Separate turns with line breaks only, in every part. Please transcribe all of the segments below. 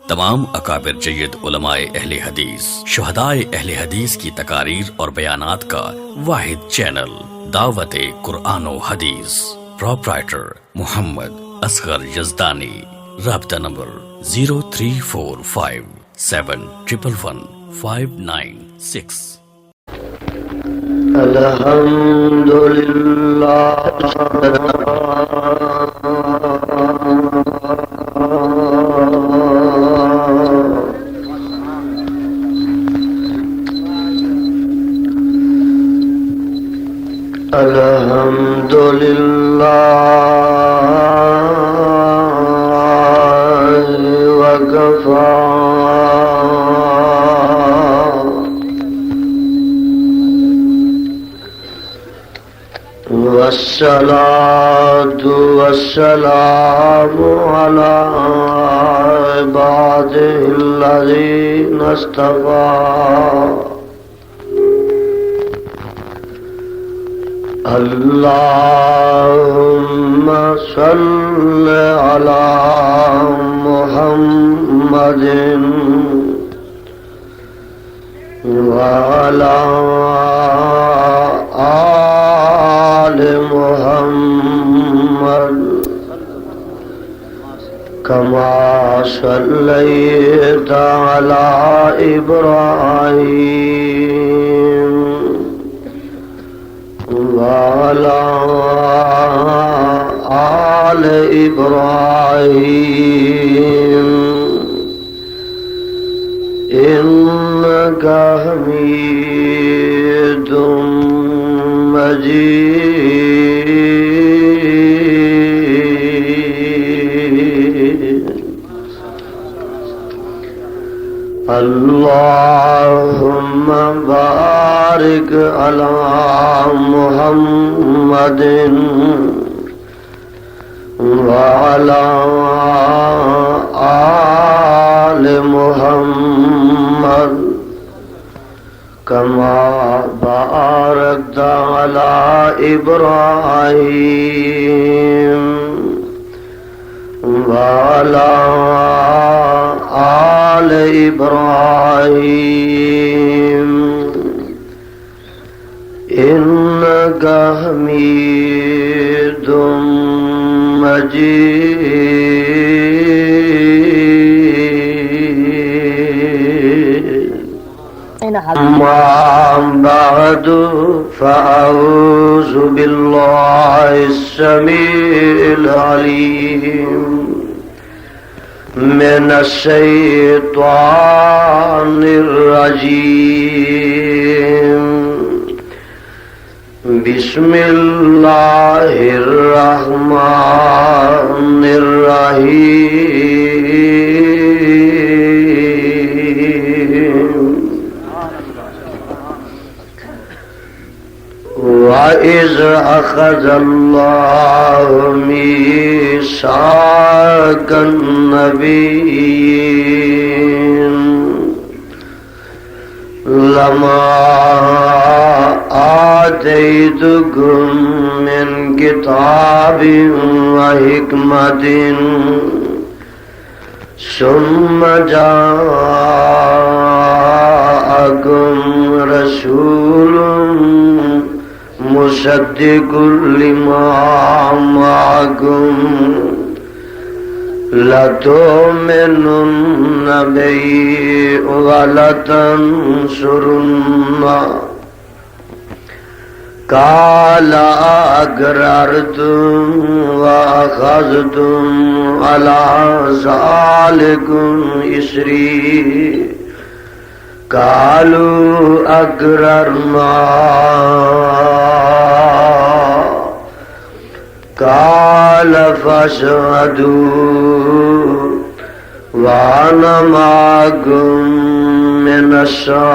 تمام اکابر جید علماء اہل حدیث، شہدائے اہل حدیث کی تقاریر اور بیانات کا واحد چینل دعوت قرآن و حدیث، پروپرائٹر محمد اصغر یزدانی، رابطہ نمبر 0345711596۔
الحمد لله وكفى والصلاة والسلام على عباده الذين اصطفى اللهم صل على محمد وعلى آل محمد كما صليت على إبراهيم وعلى آل إبراهيم إنك حميد مجيد اللهم بارك على محمد وعلى آل محمد كما باركت على إبراهيم وعلى آل إبراهيم إنك حميد مجيد أما بعد فأعوذ بالله السميع العليم من الشيطان الرجيم بسم الله الرحمن الرحيم وَإِذْ أَخَذَ اللَّهُ مِيثَاقَ النَّبِيِّينَ لَمَا آتَيْتُكُم مِّن كِتَابٍ وَحِكْمَةٍ ثُمَّ جَاءَكُمْ رَسُولٌ مصدق لما معكم لتؤمنن به ولتنصرنه قال أقررتم وأخذتم على ذلكم إصري قالوا أقررنا قال فاشهدوا وأنا معكم من الشاهدين۔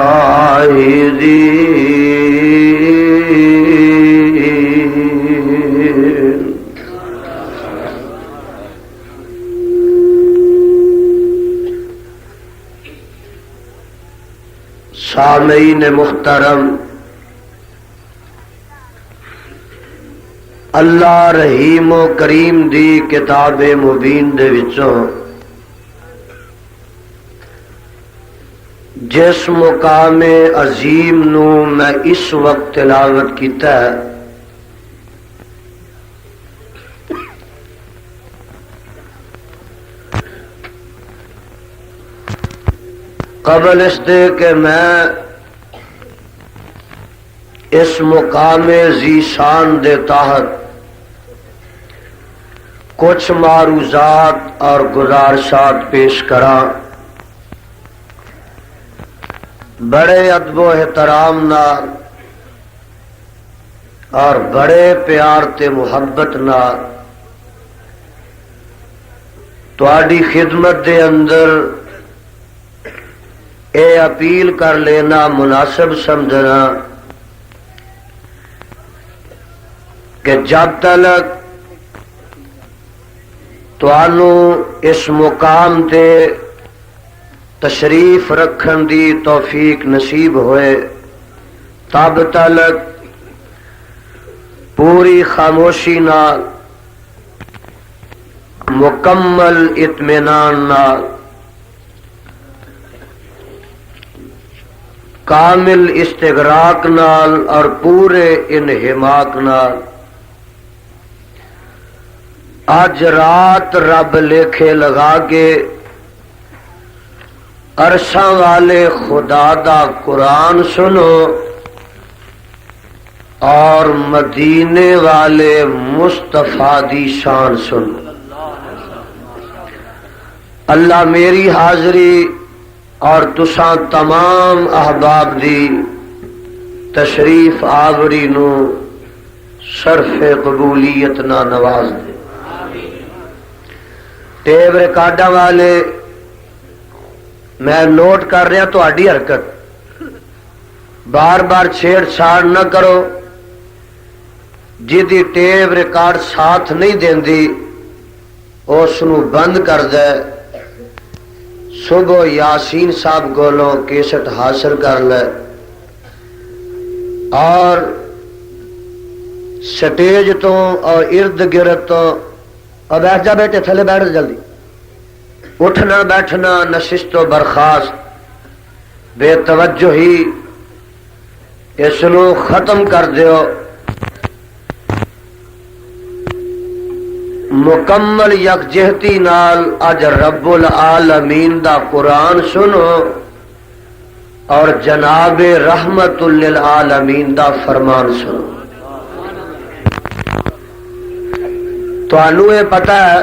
سامعین محترم، اللہ رحیم و کریم دی کتاب مبین دے وچوں جس مقام عظیم نو میں اس وقت تلاوت کیتا ہے قبل اس دے کہ میں اس مقام ذیشان دے تحت کچھ معروضات اور گزارشات پیش کراں، بڑے ادب و احترام نال اور بڑے پیار تے محبت نال تہاڈی خدمت دے اندر اے اپیل کر لینا مناسب سمجھنا کہ جب تک تانوں اس مقام تے تشریف رکھن دی توفیق نصیب ہوئے تب تک پوری خاموشی نال مکمل اطمینان نال کامل استغراق نال اور پورے انہماک نال آج رات رب لیکھے لگا کے عرشاں والے خدا دا قرآن سنو اور مدینے والے مصطفیٰ دی شان سنو۔ اللہ میری حاضری اور تساں تمام احباب دی تشریف آوری نو شرف قبولیت نہ نواز دے۔ ٹیپ ریکارڈاں والے میں نوٹ کر رہا تہاڈی حرکت، بار بار چھیڑ چھاڑ نہ کرو، جدی ٹیپ ریکارڈ ساتھ نہیں دیندی اس نو بند کر دے۔ صبح یاسین صاحب کولوں کیسٹ حاصل کر لے اور سٹیج تو اور ارد گرد تو اور بیٹھ جا بیٹے تھلے بیٹھ جلدی، اٹھنا بیٹھنا نشست و برخاست بے توجہی اس نو ختم کر دیو۔ مکمل یکجہتی نال اج رب العالمین دا قرآن سنو اور جناب رحمت للعالمین دا فرمان سنو۔ تانوں یہ پتہ ہے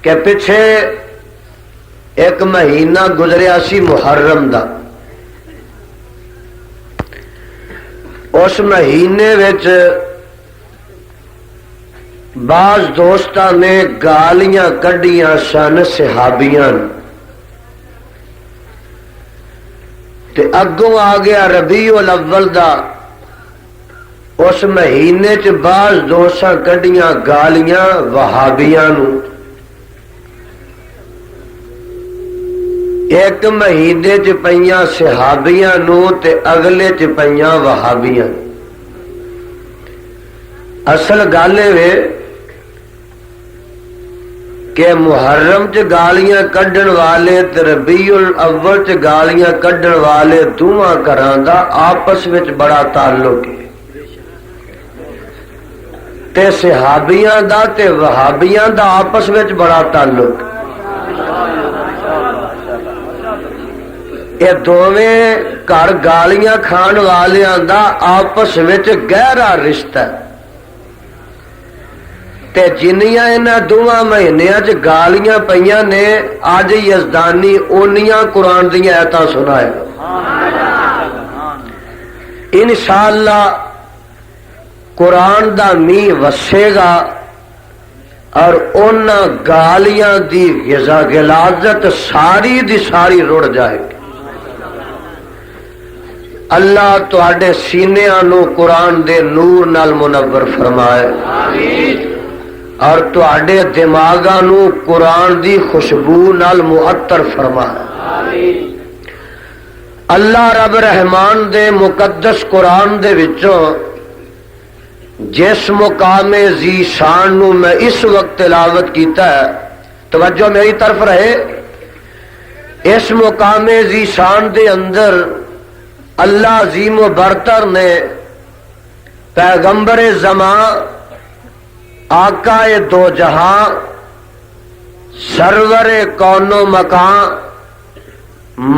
کہ پچھے ایک مہینہ گزریا سی محرم دا، اس مہینے وچ بعض دوستاں نے گالیاں کڈیاں سن صحابیاں تے اگوں آ گیا ربیع الاول دا، اس مہینے چ بعض دوستاں کڈیاں گالیاں وہابیاں نو، ایک مہینے چ پئیاں صحابیاں نو تے اگلے چ پئیاں وہابیاں۔ اصل گل اے کہ محرم چ گالیاں کڈن والے تے ربیع الاول چ گالیاں کڈن والے دوواں گھراں دا آپس وچ بڑا تعلق ہے، تے صحابیاں دا تے وہابیاں دا آپس وچ بڑا تعلق۔ یہ دونوں گھر گالیاں کھان والیاں دا آپس وچ گہرا رشتہ ہے، تے جنیاں انہاں دوواں مہینیاں چ گالیاں پئیاں نے اج یزدانی اونیاں قرآن دیاں آیتاں سنائے۔ انشاءاللہ قرآن دا میہ وسے گا اور انہاں گالیاں دی غلاظت ساری دی ساری رڑ جائے گی۔ اللہ تواڈے سینیاں نو قرآن دے نور نال منور فرمائے اور تواڈے دماغاں نو قرآن دی خوشبو نال معطر فرمائے۔ اللہ رب رحمان دے مقدس قرآن دے وچوں جس مقام ذی شان نو میں اس وقت تلاوت کیتا ہے، توجہ میری طرف رہے، اس مقام ذی شان دے اندر اللہ عظیم و برتر نے پیغمبر زمان آقا دو جہاں سرور کون و مکان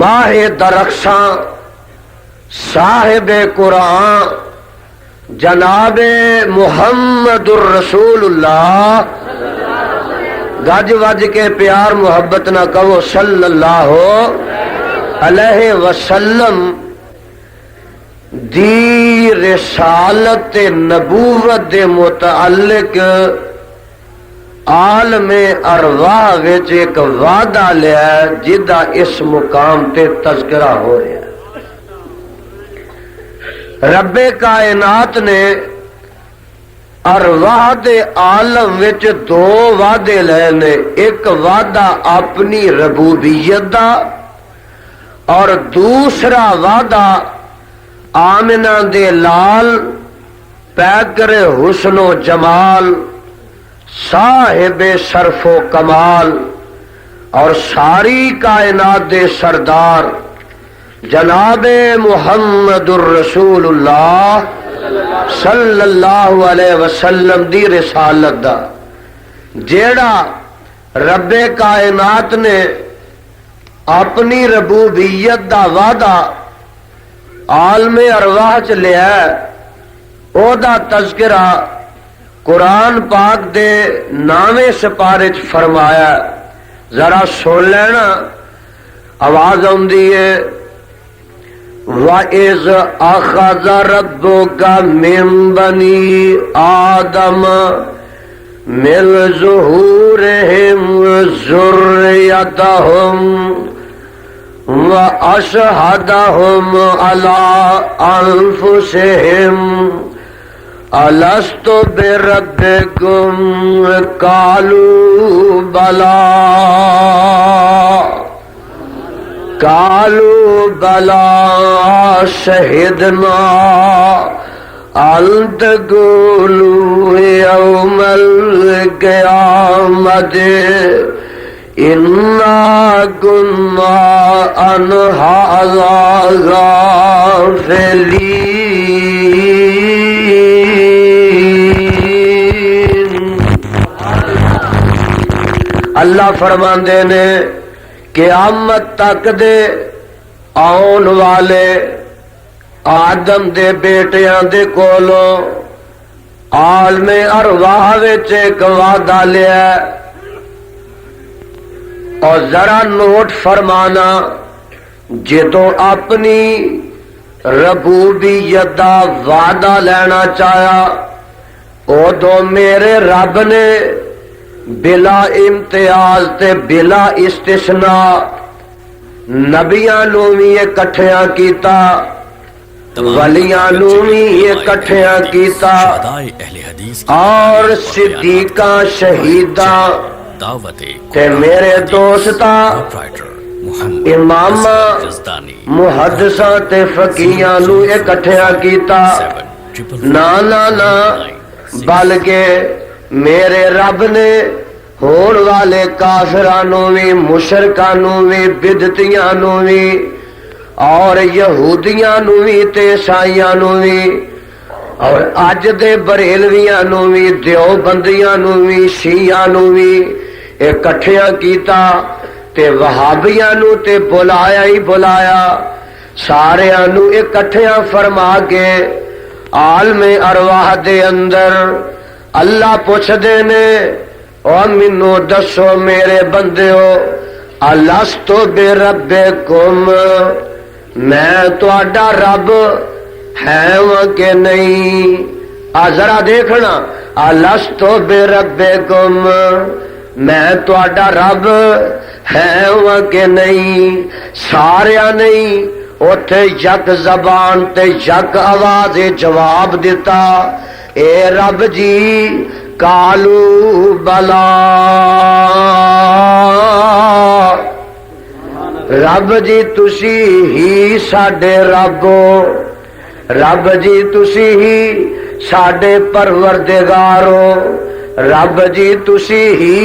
ماہ درخشاں صاحب قرآن جناب محمد الرسول اللہ، گج وج کے پیار محبت نہ کہو صلی اللہ علیہ وسلم دی رسالت نبوت دے متعلق عالم ارواح وچ ایک وعدہ لیا ہے جدا اس مقام تے تذکرہ ہو رہا ہے۔ رب کائنات نے ارواح دے عالم وچ دو وعدے لے نے، ایک وعدہ اپنی ربوبیت دا اور دوسرا وعدہ آمنہ دے لال پیکر حسن و جمال صاحب شرف و کمال اور ساری کائنات دے سردار جناب محمد الرسول اللہ صلی اللہ علیہ وسلم دی رسالت دا، جیڑا رب کائنات نے اپنی ربوبیت دا وعدہ عالم ارواح چ لیا ہے، او دا تذکرہ قرآن پاک دے 9ویں سپارے چ فرمایا۔ ذرا سن لینا، آواز آندی ہے وَإِذْ أَخَذَ رَبُّكَ مِن بَنِي آدَمَ مِن ظُهُورِهِمْ ذُرِّيَّتَهُمْ وَأَشْهَدَهُمْ عَلَىٰ أَنفُسِهِمْ أَلَسْتُ بِرَبِّكُمْ قَالُوا بَلَىٰ قالوا بلى شهدنا أن تقولوا يوم القيامة إنا كنا عن هذا غافلين۔ اللہ فرماندے نے قیامت تک دے آن والے آدم دے بیٹیاں دے کولو عالم ارواح وچ ایک وعدہ لیا اور ذرا نوٹ فرمانا، جدوں اپنی ربوبیت دا وعدہ لینا چاہیا ادو میرے رب نے بلا امتیاز تے بلا استثناء نبیاں نو بھی اکٹھیاں کیتا، ولیاں نو بھی اکٹھیاں کیتا، اور صدیقاں شہیداں تے میرے دوستاں اماماں محدثاں تے فقیہاں نو اکٹھیاں کیتا۔ نا نا نا، بلکہ میرے رب نے ہون والے کافرانوں بھی، مشرکانوں بھی، بدعتیاں بھی اور یہودیاں بھی تے عیسائیاں بھی اور اج دے بریلویاں بھی، دیوبندیاں بھی، شیعیاں بھی اکٹھیاں کیتا تے وہابیاں تے بلایا ہی بلایا، ساریاں نو اکٹھیاں فرما کے عالم ارواح دے اندر اللہ پوچھ دینے او منو دسو میرے بندیو الستو بربکم، میں تہاڈا رب ہے کہ نہیں؟ ذرا دیکھنا، الستو بربکم، میں تہاڈا رب ہے کہ نہیں؟ ساریا نہیں، اوتھے یک زبان تے یک آواز جواب دیتا، اے رب جی کالو بلا، رب جی تسی ہی ساڈے ربو، رب جی تسی ہی ساڈے پروردگارو، رب جی تسی ہی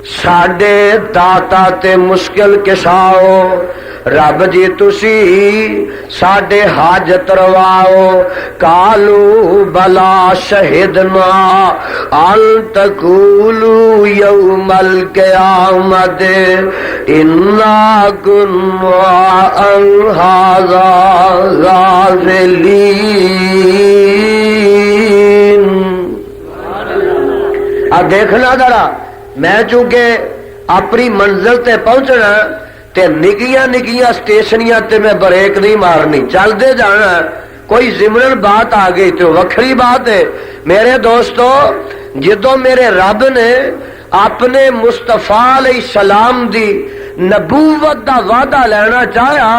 ساڈے داتا تے مشکل کشاؤ رب جی تسی ساڈے حاجت رواؤ کالو بلا شہدنا ان تقولوا یوم القیامت انا کنا عن ھذا غافلین۔ اب دیکھنا ذرا، میں چونکہ اپنی منزل تے پہنچنا تے نکیاں نکیاں سٹیشنیاں تے میں بریک نہیں مارنی، چل دے جانا، کوئی ضمن بات آ گئی تو وکھری بات ہے۔ میرے دوستو، جدوں میرے رب نے اپنے مصطفیٰ علیہ السلام دی نبوت دا وعدہ لینا چاہیا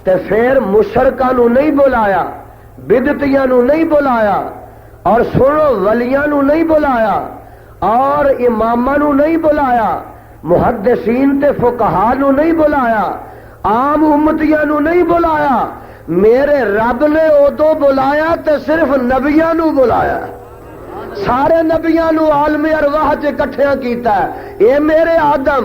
تے پھر مشرکاں نو نہیں بلایا، بدعتیاں نو نہیں بلایا، اور سنو ولیاں نو نہیں بلایا، اور اماماں نو نہیں بلایا، محدثین تے فقہاء نو نہیں بلایا، عام امتیاں نو نہیں بلایا، میرے رب نے ادو بلایا تے صرف نبیاں نو بلایا، سارے نبیاں نو عالم ارواح چ اکٹھیاں کیتا ہے۔ اے میرے آدم،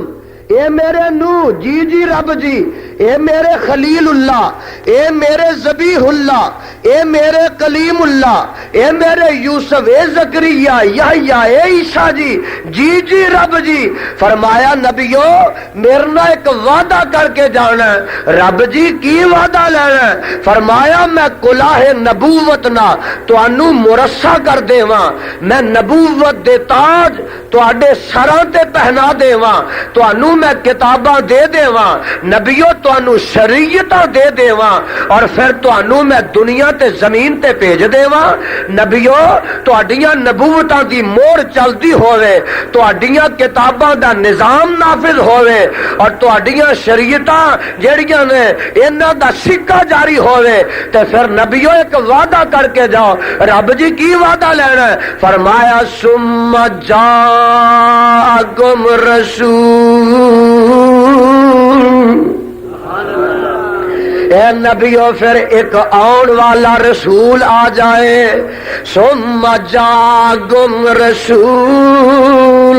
اے میرے نو، جی جی رب جی، اے میرے خلیل اللہ، اے میرے ذبیح اللہ، اے میرے کلیم اللہ، اے میرے یوسف، اے زکریا، یحییٰ، اے عیسیٰ جی، جی جی رب جی۔ فرمایا نبیو میرے نال ایک وعدہ کر کے جانا ہے۔ رب جی کی وعدہ لینا ہے؟ فرمایا میں کلاہ نبوت نہ تانوں مرصع کر دیواں، میں نبوت دے تاج تواڈے سراں تے پہنا دیواں، تانوں میں کتاباں دے دیواں، نبیو تانوں شریعتاں دے دیواں، اور پھر تانوں میں دنیا تے زمین تے بھیج دیواں۔ نبیو تہاڈیاں نبوتاں دی مور چلدی ہووے، تہاڈیاں کتاباں دا نظام نافذ ہووے، اور تہاڈیاں شریعتاں جڑیاں نے انہاں دا سکہ جاری ہووے، تے پھر نبیو ایک وعدہ کر کے جاؤ۔ رب جی کی وعدہ لینا ہے؟ فرمایا ثم جاءکم رسول، اے نبیو پھر ایک آن والا رسول آ جائے، ثم جاءکم رسول،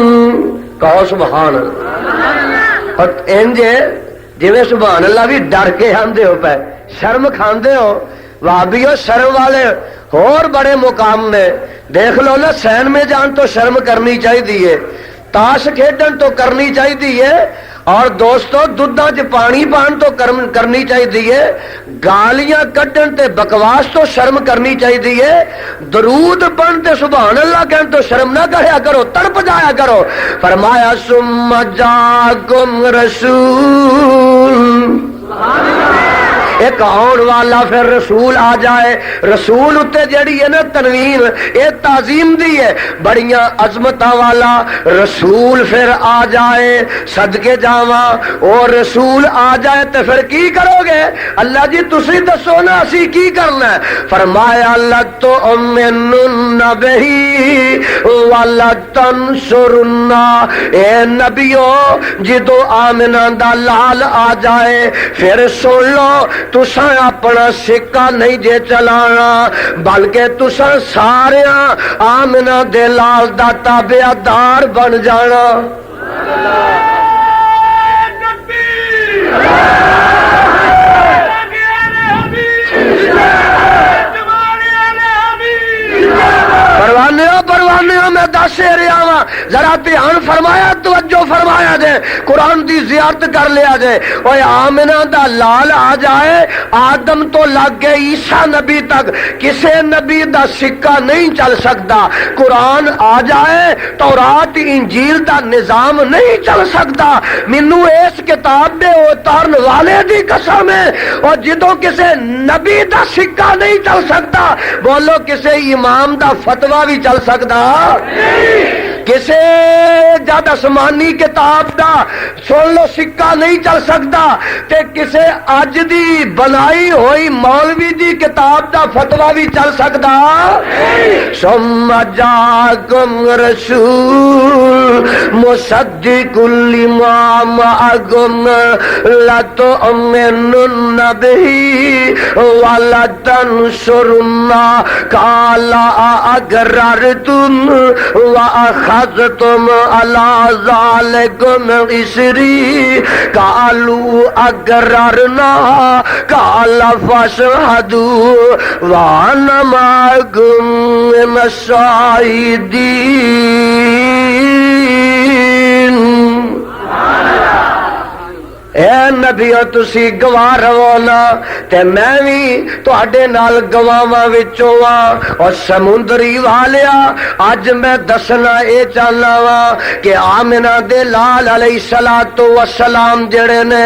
کہو سبحان اللہ۔ اور انجے جویں سبحان اللہ بھی ڈر کے آندے ہو پے، شرم کھاندے ہو، وہابیو شرم والے اور بڑے مقام نے۔ دیکھ لو نا، سین میں جان تو شرم کرنی چاہیے، تاش کھیڈن تو کرنی چاہیے، اور دوستو دودھاں چ پانی پان تو کرنی چاہیے، گالیاں کڈن تے بکواس تو شرم کرنی چاہیے، درود پڑھن تے سبحان اللہ کہن تو شرم نہ کریا کرو، تڑپ جایا کرو۔ فرمایا ثم جاءکم رسول، ایک آن والا پھر رسول آ جائے۔ رسول اتے جڑی ہے نا تنوین، اے تعظیم دی ہے، بڑیاں عظمتاں والا رسول پھر آ جائے۔ صدقے جاواں اور رسول آ جائے تو پھر کی کرو گے؟ اللہ جی تسی دسو نا، اسی کی کرنا ہے؟ فرمایا لَتُؤْمِنُنَّ بِهِ وَلَتَنْصُرُنَّ، اے نبیو جدو آمنہ دا لال آ جائے پھر سن لو، تساں اپنا سکہ نہیں جے چلانا، بلکہ تساں سارے آمنہ دے لال دا تابعدار بن جانا۔ پروانے میں دس رہا وا، ذرا دھیان فرمایا، توجہ فرمایا جے، قرآن دی زیارت کر لیا جے۔ اوے آمنہ دا لال آ جائے، آدم تو لگ کے عیسیٰ نبی تک کسے نبی دا سکہ نہیں چل سکتا۔ قرآن آ جائے، تورات انجیل دا نظام نہیں چل سکتا۔ مینوں اس کتاب دے اتارن والے دی قسم ہے، اور جدوں کسے نبی دا سکہ نہیں چل سکتا، بولو کسے امام دا فتویٰ بھی چل سکتا؟ کسے جد آسمانی کتاب دا سن لو سکہ نہیں چل سکتا، تے کسے اج دی بنائی ہوئی مولوی دی کتاب دا فتویٰ بھی چل سکتا؟ ثم جاءکم رسول مصدق لما معکم لتؤمنن بہ ولتنصرن قال اقررتم واخذتم تم علی ذالکم اسری قالوا اقررنا قال فاشهدوا وانا معكم من الشاہدین۔ اے نبیو تسی گواہ رہو نا تے میں بھی تہاڈے نال گواہاں وچوں ہاں۔ اور سمندری والیا اج میں دسنا اے چاہنا وا کہ آمنہ دے لال علیہ الصلوۃ والسلام جڑے نے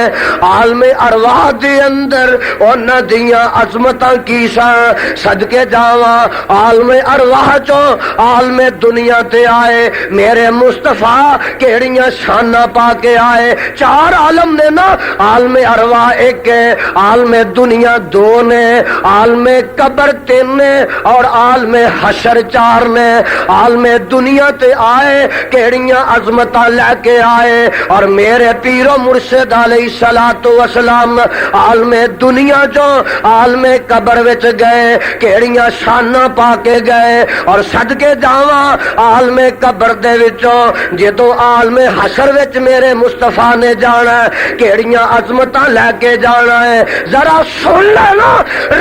عالم ارواح دے اندر انہاں دیاں عظمتاں کی ساں صدقے جاواں۔ عالم ارواح چوں عالم دنیا تے آئے میرے مصطفیٰ کیڑیاں شاناں پا کے آئے۔ چار عالم نے عالم ارواح ایک ہے، عالم دنیا دو نے، عالم قبر تین نے اور عالم حشر چار نے۔ عالم دنیا تے آئے کیڑیاں عظمتاں لے کے آئے اور میرے پیر و مرشد علیہ الصلوۃ والسلام عالم دنیا جو عالم قبر وچ گئے کیڑیاں شاناں پا کے گئے۔ اور صدقے جاواں عالم قبر دے وچوں جدوں عالم حشر وچ میرے مصطفیٰ نے جانا کیڑیاں عظمتاں لے کے جانا ہے۔ ذرا سن لینا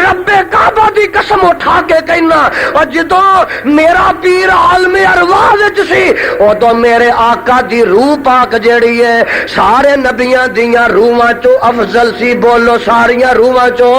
رب کعبہ دی قسم اٹھا کے کہنا، اور جدوں میرا پیر عالم ارواح وچ سی ادوں میرے آقا دی روح پاک جیڑی ہے سارے نبیاں دیاں روحاں چوں افضل سی۔ بولو ساریاں روحاں چوں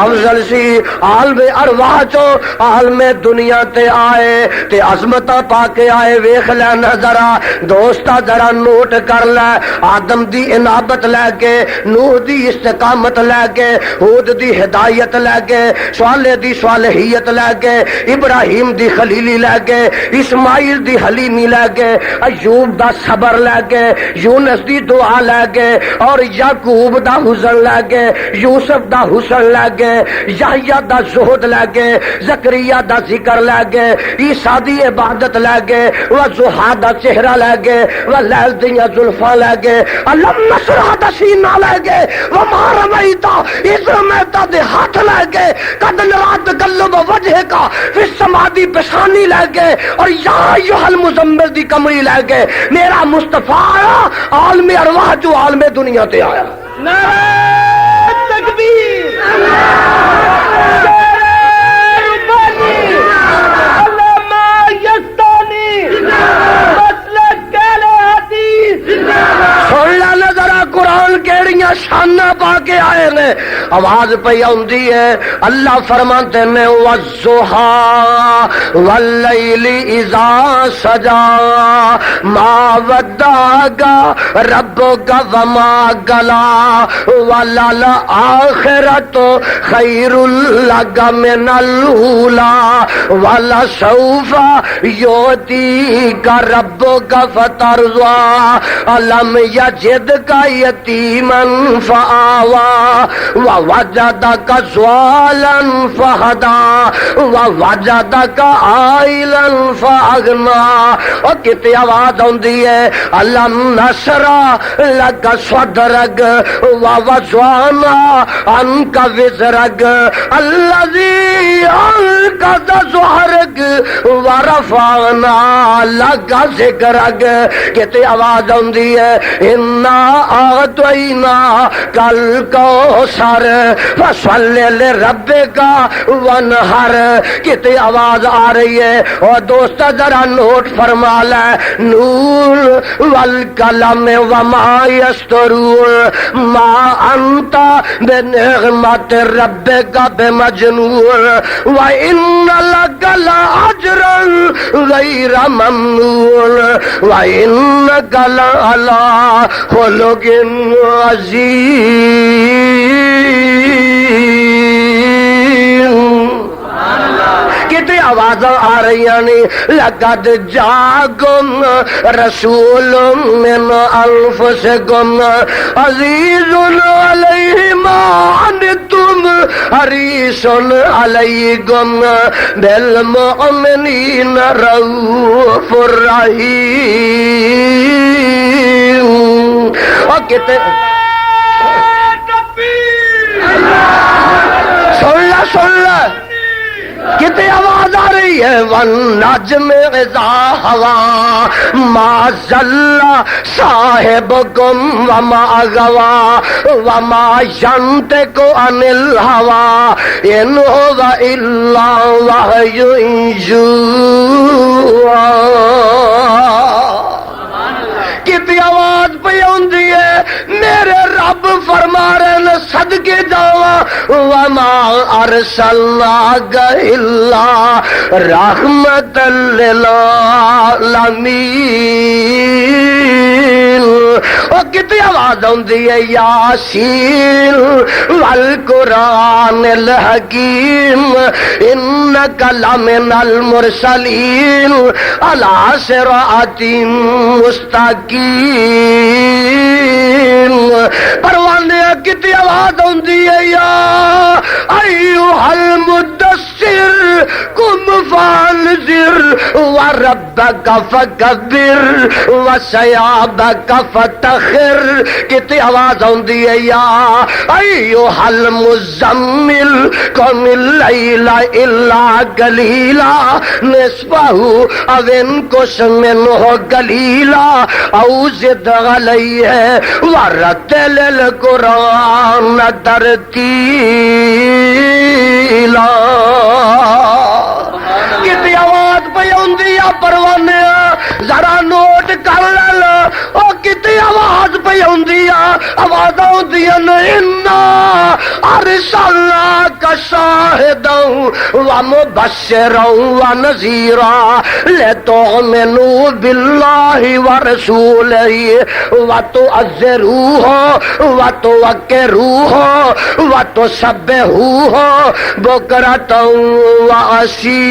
افضل سی۔ عالم ارواح چوں عالم دنیا تے آئے تے عظمتاں پا کے آئے۔ ویکھ لینا ذرا دوستا ذرا نوٹ کر لے، آدم دی انابت لے کے، نوح دی استقامت لے کے، ہود دی ہدایت لے کے، صالح دی صالحیت لے کے، ابراہیم دی خلیلی لے کے، اسماعیل دی حلیمی لے کے، ایوب دا صبر لے کے، یونس دی دعا لے کے، اور یعقوب دا حسن لے کے، یوسف دا حسن لے کے، یحییٰ دا زہد لے کے، زکریا دا ذکر لے کے، عیسیٰ دی عبادت لے کے، وضحیٰ دا چہرہ لے کے، ولیل دیاں زلفاں لے کے، علم نشرح دا سینہ لے کے، وما رمیتا اذ رمیتا دے ہاتھ لے کے، قد نرا تقلب وجہ کا فی السماء دی پیشانی لے کے، اور یا ایھا المزمل دی کمری لے کے میرا مصطفیٰ آیا عالم ارواح جو عالم دنیا تے آیا۔
نعرہ تکبیر، علامہ یزدانی، مسلک اہل حدیث۔
سن لینا ذرا قرآن کیڑیاں شاناں پا کے آئے نے۔ آواز پہ آندی ہے اللہ فرماتے نے والضحیٰ واللیل اذا سجا ما ودعک ربک وما قلی وللآخرۃ خیر لک من الاولی ولسوف یعطیک ربک فترضی الم یجدک یتیما فآوی ووجدک ضالا فہدی ووجدک عائلا فاغنی۔ اور کتے آواز آندی ہے الم نشرح لک صدرک ووضعنا عنک وزرک الذی انقض ظہرک ورفعنا لک ذکرک۔ کتے آواز آندی ہے انا اعطینا کل کوثر فصل لربک وانحر۔ کتے آواز آ رہی ہے اور دوست ذرا نوٹ فرما لے نون والقلم وما یسطرون ما انت بنعمت ربک بمجنون وان لک لاجرا غیر ممنون وانک لعلی خلق عظیم۔ کتنی آوازاں آ رہی ہیں لقد جاءکم رسول من انفسکم عزیز علیہ ما عنتم حریص علیکم بالمؤمنین رؤوف رحیم۔ اور کتنے سن لا کتنے آواز آ رہی ہے والنجم اذا ہوا ما ضل صاحبکم وما غوا وما ینطق عن الہوی ان هو الا وحی یوحی. کتنی آواز پہ آندی ہے میرے رب فرما رہے ہیں صدقے جاواں وما ارسلناک الا رحمت للعالمین. اور کتنی آواز آندی ہے یاسین والقرآن الحکیم انک لمن المرسلین علی صراط مستقیم. پروانے کتنی آواز آندی ہے یا ایھا المدثر قم فانذر وربک فکبر وثیابک فطہر. کتنی آواز آندی ہے یا ایھا المزمل قم اللیل الا قلیلا نصفہ او انقص منہ قلیلا او زد علیہ ورتل القرآن ترتیلا. کتنی آواز پہ آندی ہے پروانے ذرا نوٹ کر لو. او کتنی آواز پہ آندی ہے آواز آندی ہے انا ارسلناک شاہدا ومبشرا ونذیرا لتؤمنوا باللہ ورسولہ وتعزروہ وتوقروہ وتسبحوہ بکرۃ واصیلا.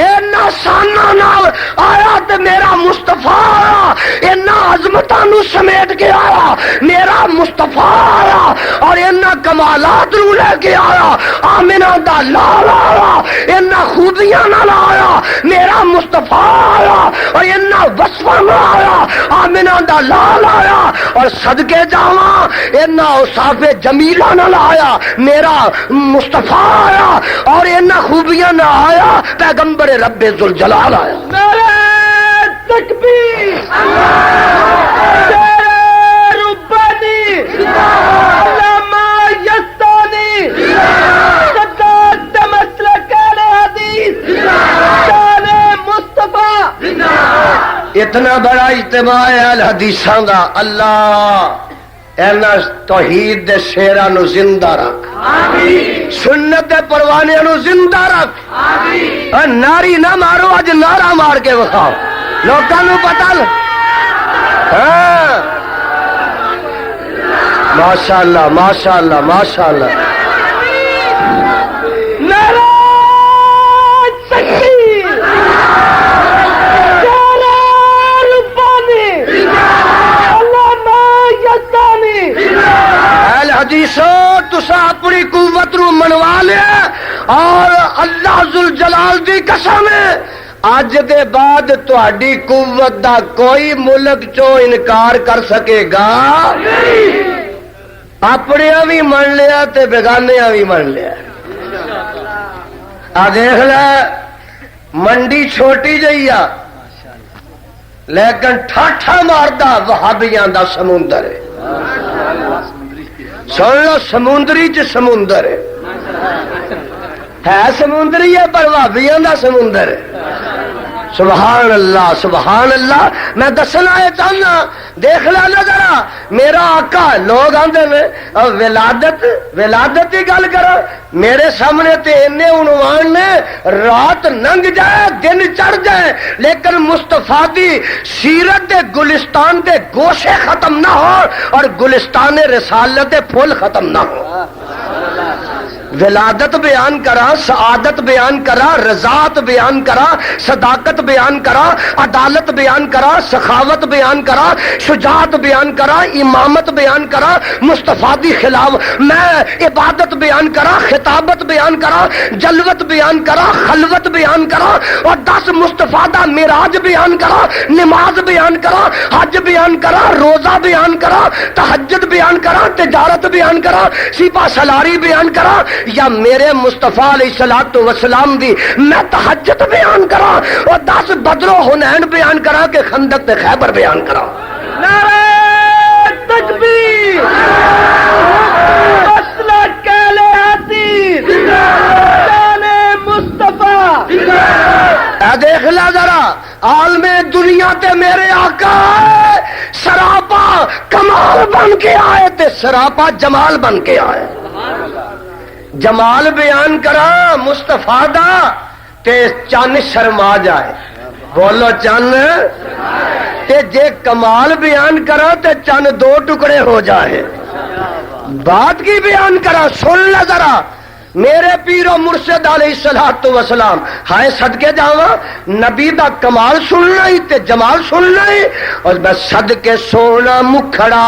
اینا سانا نال آیا تے میرا مصطفیٰ آیا اینا عظمتاں نو سمیٹ کے آیا میرا مصطفیٰ آیا اور اینا کمالات نو لے کے آیا آمنہ دا لال آیا اینا خوبیاں نال آیا میرا مصطفیٰ آیا اور اینا وصفاں نال آیا آمنہ دا لال آیا اور صدقے جاواں اینا اوصاف جمیلہ نال آیا میرا مصطفیٰ آیا اور اینا خوبیاں نال آیا پیغمبر رب ذوالجلال آیا.
نعرہ تکبیر شیر ربانی علامہ یستانی صدات مسلک اہل حدیث شان مصطفیٰ.
اتنا بڑا اجتماع ہے الحدیثاں دا. اللہ اینا توحید دے شیراں نو زندہ رکھ سنت دے پروانے نو زندہ رکھ. ناری نہ مارو اج نعرہ مار کے وکھاؤ لوکاں نو پتہ ماشاءاللہ ماشاءاللہ ماشاءاللہ.
نعرہ تکبیر شیر ربانی علامہ یستانی.
اہل حدیثوں تسا اپنی قوت نو منوا لیا اور اللہ ذوالجلال دی قسم ہے اج دے بعد تہاڈی قوت دا کوئی ملک چو انکار کر سکے گا. اپنیاں بھی من لیا تے بیگانیاں بھی من لیا. آ دیکھ لے منڈی چھوٹی جئی آ لیکن ٹھاٹھا ماردا وہابیاں دا سمندر ہے. سن لو سمندری چ سمندر ہے سمندری ہے پر وہابیاں دا سمندر ہے. سبحان اللہ سبحان اللہ. میں دسنا یہ چاہنا دیکھ لینا ذرا میرا آقا لوگ آندے نے ولادت ولادت کی گل کرو میرے سامنے تے انے عنوان نے رات لنگ جائے دن چڑھ جائے لیکن مصطفیٰ دی سیرت دے گلستان دے گوشے ختم نہ ہو اور گلستان رسالت دے پھول ختم نہ ہو. ولادت بیان کرا، سعادت بیان کرا، رضات بیان کرا، صداقت بیان کرا، عدالت بیان کرا، سخاوت بیان کرا، شجاعت بیان کرا، امامت بیان کرا، مصطفیٰ دی خلاف میں عبادت بیان کرا، خطابت بیان کرا، جلوت بیان کرا، خلوت بیان کرا، اور 10 مصطفیٰ دا معراج بیان کرا، نماز بیان کرا، حج بیان کرا، روزہ بیان کرا، تہجد بیان کرا، تجارت بیان کرا، سپاہ سالاری بیان کرا، یا میرے مصطفیٰ علیہ الصلوۃ والسلام دی میں تہجد بیان کرا، اور 10 بدر و حنین بیان کرا کہ خندق تے خیبر بیان کرا۔
نعرہ تکبیر، مسلک اہل حدیث، شان مصطفیٰ۔
اے دیکھ لے ذرا، عالم دنیا تے میرے آقا سراپا کمال بن کے آئے تے سراپا جمال بن کے آئے۔ جمال بیان کرا مصطفیٰ دا تے چن شرما جائے، بولو چن، تے جے کمال بیان کرا تے چن 2 ٹکڑے ہو جائے۔ بات کی بیان کرا، سن لے ذرا میرے پیر و مرشد علیہ الصلوۃ والسلام، ہائے صدقے جاواں نبی دا کمال سننا ہی تے جمال سننا ہی، اور بس صدقے سونا مکھڑا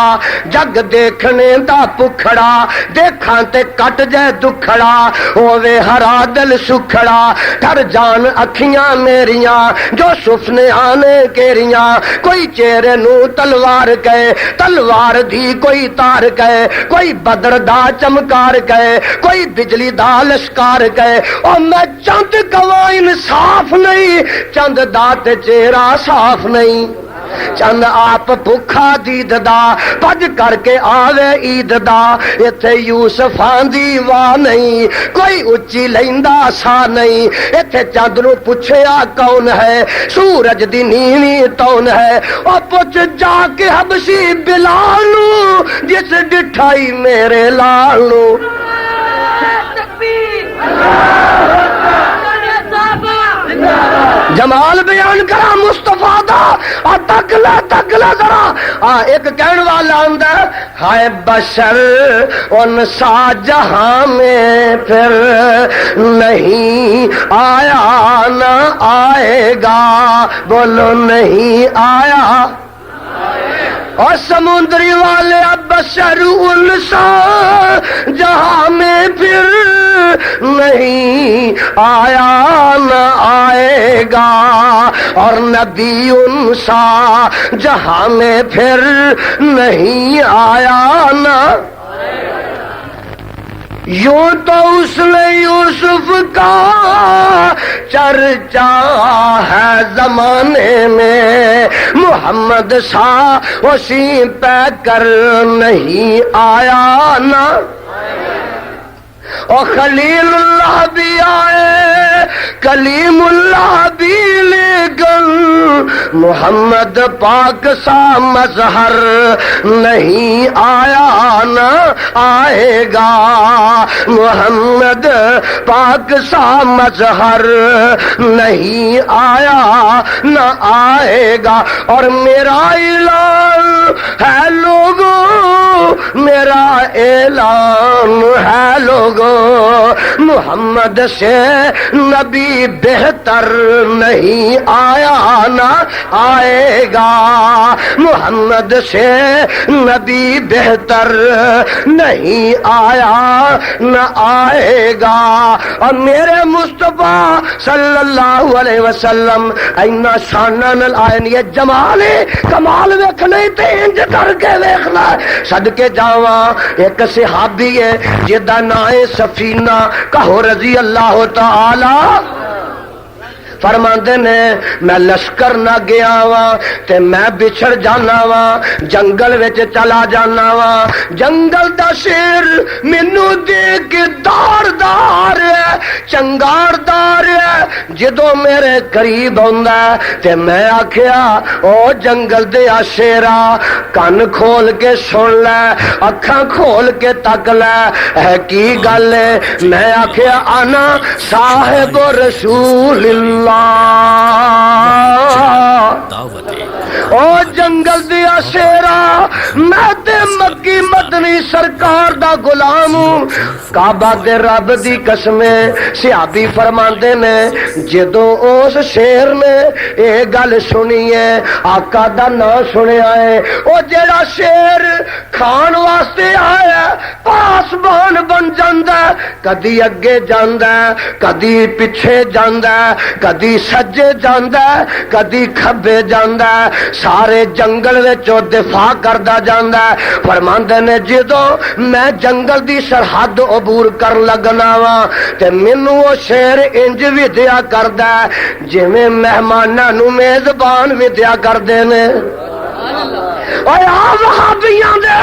جگ دیکھنے دا پکھڑا، دیکھاں تے کٹ جائے دکھڑا، ہووے ہرا دل سکھڑا، ڈر جان اکھیاں میریاں جو سفنے آنے کیریاں، کوئی چہرے نو تلوار کہے تلوار دی کوئی تار کہے، کوئی بدر دا چمکار کہے، کوئی بجلی دا لشکار گئے، اور میں چند گواہ انصاف نہیں، چند دات چہرہ صاف نہیں، چند آپ بھکھا دید دا پج کر کے آوے عید دا، ایتھے یوسفاں دی واہ نہیں، کوئی اچھی لیندا سا نہیں، ایتھے چند نو پوچھیا کون ہے، سورج دی نیویں تون ہے، اور پوچھ جا کے حبشی بلال نو جس ڈٹھائی میرے لال نو۔ جمال بیان کرا مصطفیٰ دا، اور تکلا ذرا ایک کہن والا آندا ہے، ہائے بشر ان سا جہاں میں پھر نہیں آیا نہ آئے گا، بولو نہیں آیا، اور سمندری والے بشر انسا جہاں میں پھر نہیں آیا نہ آئے گا، اور نبی انسا جہاں میں پھر نہیں آیا نہ، یوں تو اس نے یوسف کا چرچا ہے زمانے میں، محمد سا اسی پہ کر نہیں آیا نا، اور خلیل اللہ بھی آئے کلیم اللہ بھی لیکن محمد پاک سا مظہر نہیں آیا نہ آئے گا، محمد پاک سا مظہر نہیں آیا نہ آئے گا، اور میرا اعلان ہے لوگوں، میرا اعلان ہے لوگوں، محمد سے نبی بہتر نہیں آیا نہ آئے گا، محمد سے نبی بہتر نہیں آیا نہ آئے گا، اور میرے مصطفیٰ صلی اللہ علیہ وسلم اینا شانہ نال آئے نہیں، جمال کمال ویکھنے تے انج کر کے ویکھنا، صدقے جاواں ایک صحابی ہے جدا نام سفینہ کہو رضی اللہ تعالی، فرماندے نے میں لشکر نہ گیا وا تے میں بچھڑ جانا وا، جنگل وچ چلا جانا وا، جنگل دا شیر مینوں دیکھ کے دار ہے چنگاردار ہے، جدوں میرے قریب ہوندا تے میں آکھیا او جنگل دے شیرا کن کھول کے سن لے، اکھاں کھول کے تک لے، ہے کی گل ہے؟ میں آکھیا انا صاحب رسول اللہ، او جنگل دیا شیرا میں تے مکی مدنی سرکار دا غلام ہوں کعبہ دے رب دی قسم صحابی فرماندے نے جدوں اس شیر نے اے گل سنی ہے آقا دا نام سنیا ہے او جڑا شیر کھان واسطے آیا پاسبان بن جاندا کدی اگے جاندا کدی پیچھے جاندا کدی سجے جاندا کدی کھبے جاندا سارے جنگل وچوں دفاع کردا جاندا فرماندے نے جدوں میں جنگل دی سرحد عبور کر لگنا وا تے مینوں او شیر انج ودیا کردا جویں مہماناں نوں میزبان ودیا کردے نے وہابیاں دے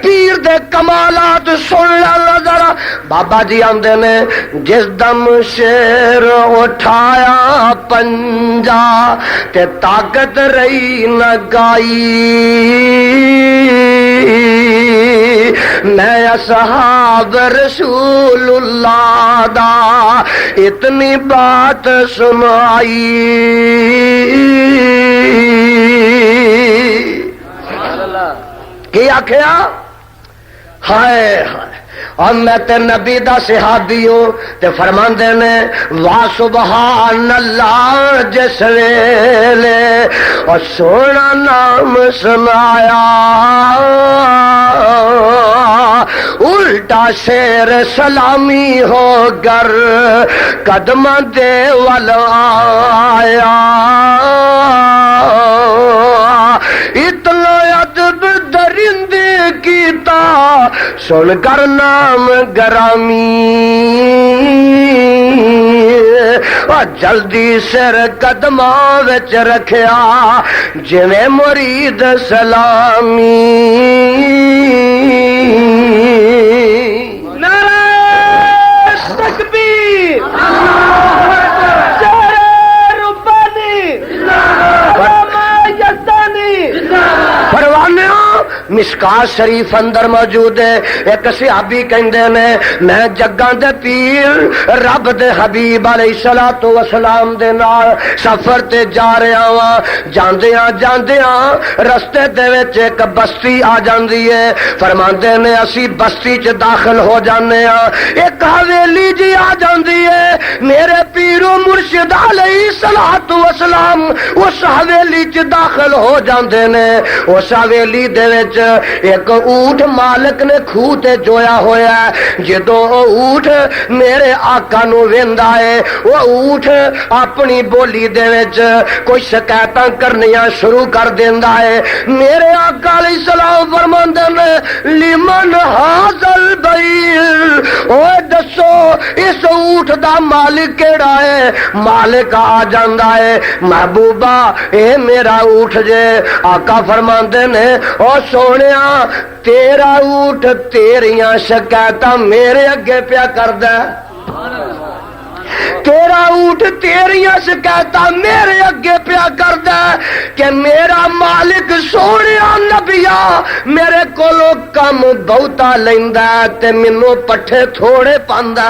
پیر دے کمالات سن لا ذرا بابا جی آندے نے جس دم شیر اٹھایا پنجا تے طاقت رہی نہ گائی میں اصحاب رسول اللہ دا اتنی بات سنائی کی آخیا ہائے ہائے اور میں تے نبی دا صحابی ہوں تے فرماندے نے وا سبحان اللہ جس ویلے اور سونا نام سنایا الٹا شیر سلامی ہو گر قدم دے ول آیا اتنا ادب درندے کیتا سن کر نام گرامی اور جلدی سر قدماں وچ رکھیا جویں مرید سلامی
نعرہ تکبیر شیر ربانی علامہ یزدانی
پروانیاں مشکات شریف اندر موجود ہے ایک صحابی کہندے نے میں جگاں دے پیر رب دے حبیب علیہ الصلوۃ والسلام دے نال سفر تے جا رہا ہاں جاندیاں رستے دے وچ ایک بستی آ جاندی ہے فرماندے نے اسی بستی چ داخل ہو جانے ہاں ایک حویلی جی آ جاندی ہے میرے پیر و مرشد علیہ الصلوۃ والسلام اس حویلی چ داخل ہو جاندے نے اس حویلی دے وچ ایک اونٹ مالک نے کھوہ تے جویا ہویا ہے جدوں اونٹ میرے آقا نو ویندا ہے وہ اونٹ اپنی بولی دے وچ کوئی شکایتاں کرنیاں شروع کر دیندا ہے میرے آقا علیہ السلام فرماندے نے لمن حاصل بعیر اوے دسو اس اونٹ دا مالک کیڑا ہے مالک آ جاندا ہے محبوبہ اے میرا اونٹ جے آقا فرماندے نے او سونیا تیرا اونٹ تیریاں شکایتاں میرے اگے پیا کردا تیرا اونٹ تیریاں شکایتاں میرے اگے پیا کردا کہ میرا مالک سونیا نبیا میرے کولوں کم بہتا لیندا تے مینوں پٹھے تھوڑے پاندا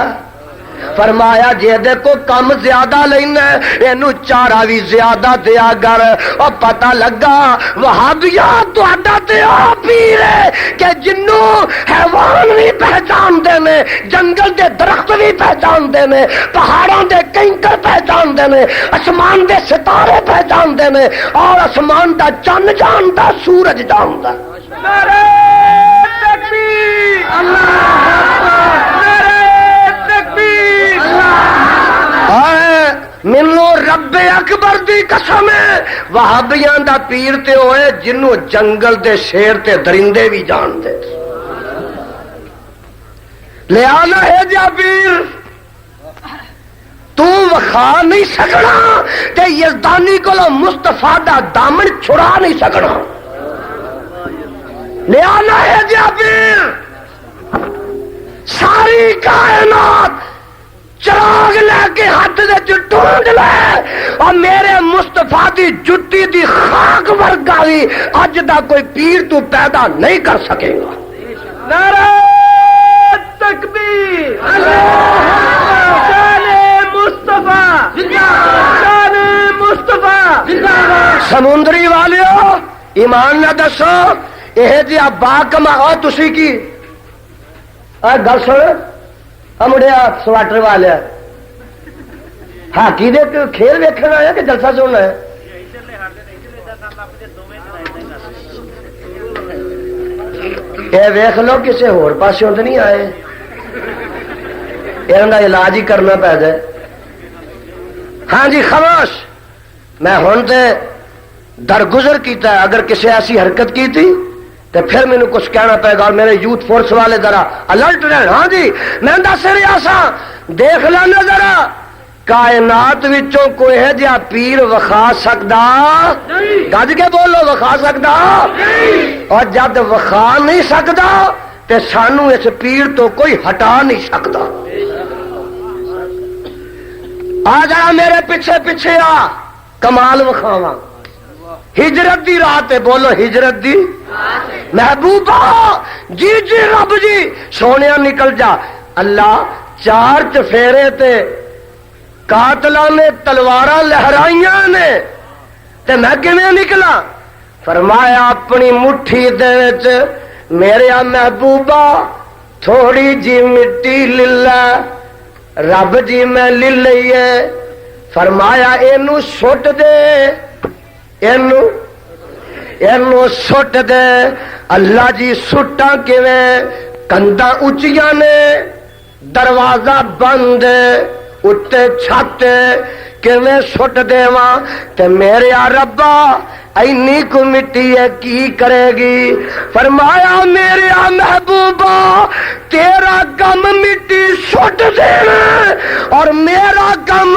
فرمایا جے دے کو کم زیادہ لینا اینو چارہ بھی زیادہ دیا گر اور پتہ لگا وہابیاں تہاڈا تے آ پیر ہے کہ جنوں حیوان بھی پہچان دے نے جنگل دے درخت بھی پہچان دے نے پہاڑوں دے کنکر پہچان دے نے آسمان دے ستارے پہچان دے نے اور آسمان دا چند جاندا سورج جاندا
نعرہ تکبیر اللہ نعرہ تکبیر
منو رب اکبر دی قسم ہے وہابیاں دا پیر تے ہوئے جنوں جنگل دے شیر تے درندے بھی جان دے لے آنا ہے جا پیر تو وخا نہیں سکنا تے یزدانی کو مصطفیٰ دا دامن چھڑا نہیں سکنا لے آنا ہے جا پیر ساری کائنات چراغ لے کے ہاتھ دے ڈھونڈ لے اور میرے مصطفیٰ دی جتی دی خاک ورگا بھی اج دا کوئی پیر تو پیدا نہیں کر سکے گا
نعرہ تکبیر شان مصطفیٰ شان مصطفیٰ
سمندری والیو ایمان نہ دسو یہ جی با کما تھی کی گل سن مڑیا سواٹر والے ہاکی دے کھیل ویکھنا ہے کہ جلسہ سننا ہے؟ یہ ویخ لو کسی ہور پاسوں تو نہیں آئے یہ علاج ہی کرنا پی جائے. ہاں جی خاموش. میں ہوں تے درگزر کیتا ہے. اگر کسی ایسی حرکت کی تھی تو پھر مینوں کچھ کہنا پائے گا اور میرے یوتھ فورس والے ذرا الرٹ رہن. ہاں جی میں دس رہا سا دیکھ لینا ذرا کائنات وچوں کوئی ہے جہاں پیر وکھا سکدا گج کے بولو وکھا سکدا اور جد وکھا نہیں سکدا تے سانو اس پیر تو کوئی ہٹا نہیں سکدا. آ جا میرے پیچھے پیچھے آ کمال وکھاواں. ہجرت دی رات ہے بولو ہجرت دی محبوبہ جی جی رب جی سونے نکل جا. اللہ چار چفیرے تے قاتلاں نے تلواراں لہرائیاں نے تے میں کیویں نکلا؟ فرمایا اپنی مٹھی دے وچ میرے محبوبہ تھوڑی جی مٹی للا رب جی میں لے لئی ہے. فرمایا اینو سٹ دے اینو سٹ دے. اللہ جی سٹاں کیویں؟ کنداں اچیاں نے دروازہ بند اتے چھت کیویں سٹ دیواں تے میرے ربا اینی کو مٹی ہے کی کرے گی؟ فرمایا میرے محبوبہ تیرا کم مٹی سٹ دینا اور میرا کم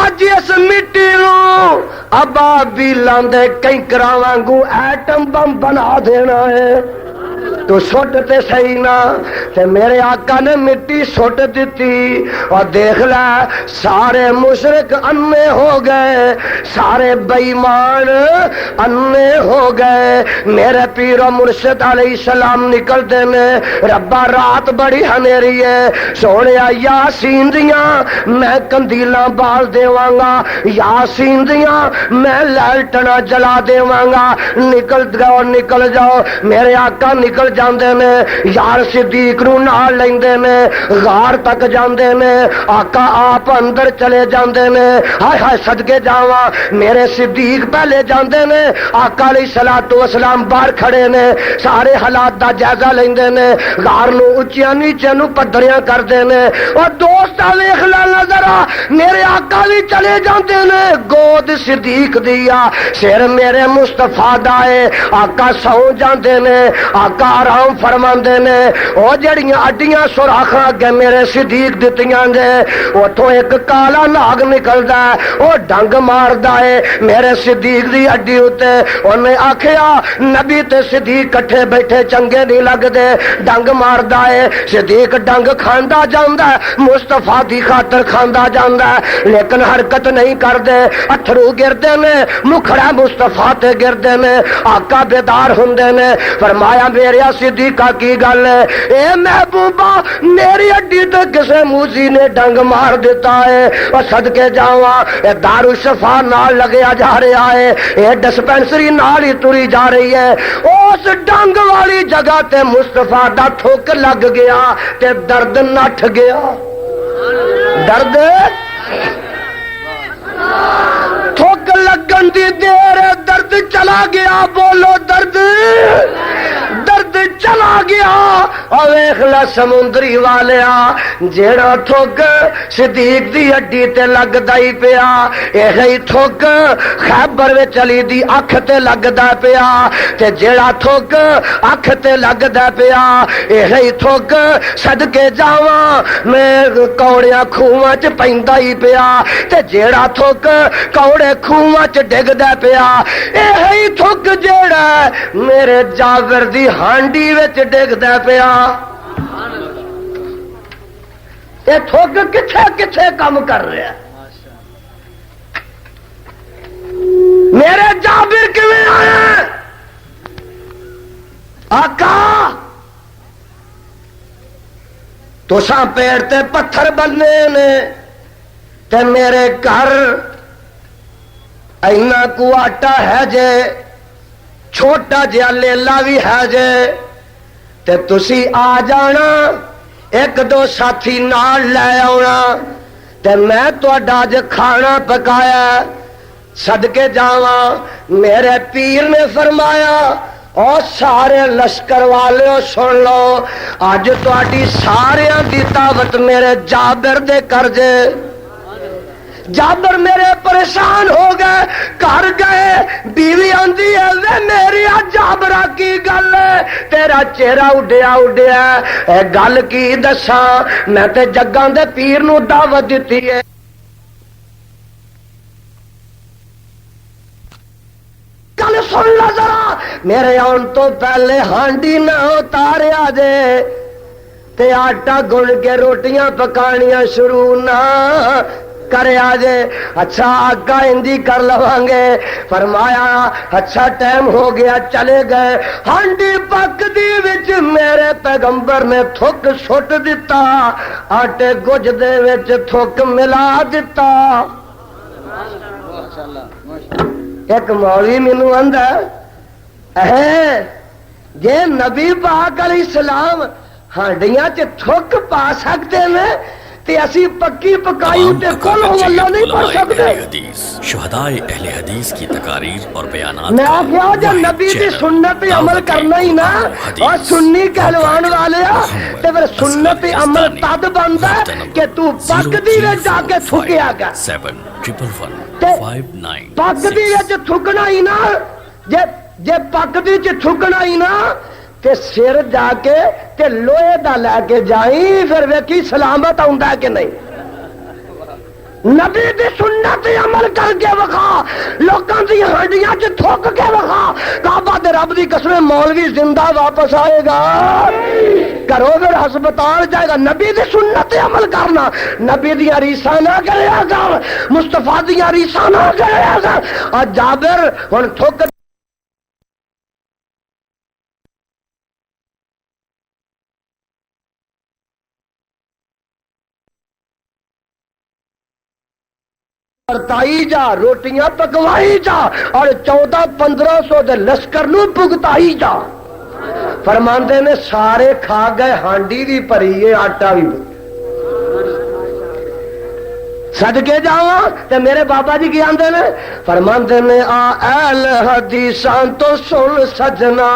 اج اس مٹی نو ابا بھی لاندے کنکراں وانگو ایٹم بم بنا دینا ہے. تو سٹ تے صحیح نہ تے میرے آقا نے مٹی سٹ دیتی اور دیکھ لے سارے مشرک انے ہو گئے سارے بے ایمان انے ہو گئے. میرے پیر و مرشد علیہ السلام نکلتے نے ربا رات بڑی ہنیری ہے سونے یاسین دیاں میں کندیلاں بال دیواں گا یاسین دیاں میں لالٹنا جلا دیواں گا. نکل جاؤ میرے آقا نکل جاندے نے یار صدیق نو نال لیندے نے غار تک جاندے نے آقا آپ اندر چلے جاندے نے. ہائے ہائے صدقے جاواں میرے صدیق پہلے جاندے نے آقا علیہ الصلوۃ والسلام باہر کھڑے نے سارے حالات دا جائزہ لیندے نے غار نو اچیاں نیچے نو پدریاں کردے نے. اور دوست ویکھ لینا ذرا میرے آقا بھی چلے جاندے نے گود صدیق دیا سر میرے مصطفیٰ دا ہے. آقا سو جاندے نے آقا آرام فرماندے نے او جڑیاں اڈیاں سوراخاں اگے میرے صدیق دتیاں جے اوتھوں ایک کالا ناگ نکلدا ہے او ڈنگ ماردا ہے میرے صدیق دی اڈی اُتے. اونے آکھیا نبی تے صدیق کٹھے بیٹھے چنگے نہیں لگدے ڈنگ ماردا ہے. صدیق ڈنگ کھاندا جاندا ہے مصطفیٰ دی خاطر کھاندا جاندا ہے لیکن حرکت نہیں کردے اتھرو گردے نے مکھڑا مصطفیٰ تے گردے نے. آقا بیدار ہوندے نے فرمایا میرے صدیقہ کی گل ہے اے محبوبہ میری اڈی تے کسے موزی نے ڈنگ مار دیتا ہے. اور صدقے جاواں اے دارالشفا نال لگیا جا رہا ہے اے ڈسپینسری نال ہی تری جا رہی ہے. اس ڈنگ والی جگہ تے مصطفیٰ دا تھوک لگ گیا تے درد نٹھ گیا. درد تھوک لگن دی دیر درد چلا گیا بولو درد درد چلا گیا. اور ویکھ لے سمندری والیا جیڑا تھوک صدیق دی ہڈی تے لگدا ہی پیا اے تھوک خیبر وچ علی دی اکھ تے لگدا پیا تے جیڑا تھوک اکھ تے لگدا پیا اے تھوک صدقے جاواں میں کوڑیاں کھوواں چ پیندا ہی پیا تے جیڑا تھوک کوڑے کھوواں چ ڈگدا پیا اے تھوک جیڑا میرے جابر دی ہانڈی وچ ڈگدا پیا. اے تھوک کتھے کتھے کام کر رہا ہے میرے جابر کیویں آیا؟ آقا تساں پیڑ تے پتھر بننے نے تے میرے گھر اینا کو آٹا ہے جے چھوٹا جہا لیلا بھی ہے جے تے تسی آ جانا ایک دو ساتھی نال لے آنا تے میں تہاڈا اج کھانا پکایا صدقے جاواں میرے پیر نے فرمایا اور سارے لشکر والے سن لو اج تہاڈی ساریاں دی دعوت میرے جابر دے کر جے جابر میرے پریشان ہو گئے گھر گئے بیوی آندی ہے وے میری جابرا کی گل ہے تیرا چہرہ اڈیا اڈیا اے گل کی دساں میں تے جگاں دے پیر نو دعوت دتی ہے گل سن لو ذرا میرے آن تو پہلے ہانڈی نہ اتاریا جے تے آٹا گن کے روٹیاں پکانیاں شروع نہ کرے آجے اچھا آقا انجی کر لوان گے فرمایا اچھا ٹائم ہو گیا چلے گئے ہانڈی پک دی وچ میرے پیغمبر نے تھک سٹ دیتا آٹے گج دے وچ تھک ملا دیتا ایک مولوی مینوں آندا جے نبی پاک علیہ السلام ہانڈیاں چ تھک پا سکتے ہیں تے اسی پکی پکائی تے کل ہو اللہ نہیں پڑھ سکتے
شہدائے اہل حدیث کی تقاریر اور بیانات
میں آخیا جب نبی کی سنت عمل کرنا ہی نا اور سنی کہلوان والے تے پھر سنت عمل تد بندا کہ تو پک دی وچ جا کے تھکیا گا
711159
پک دی وچ تھکنا ہی نا جے پک دی وچ تھکنا ہی نا تے سر جا کے تے لوہے دا لے کے جائیں پھر ویکھی سلامت آندا کہ نہیں نبی دی سنت عمل کر کے وکھا لوکاں دی ہڈیاں چ تھک کے وکھا کعبہ دے رب دی قسم مولوی زندہ واپس آئے گا کرو پھر ہسپتال جائے گا نبی دی سنت عمل کرنا نبی دی ریساں نہ کریا کر مصطفیٰ دی ریساں نہ کریا کر اور جابر ہن تھک پرتائی جا روٹیاں پکوائی جا اور 1400-1500 دے لشکر نو پگتائی جا فرماندے نے سارے کھا گئے ہانڈی بھی پریے آٹا بھی صدقے جاواں تے میرے بابا جی کی آندے نے فرماندے نے آ اہل حدیثاں تو سن سجنا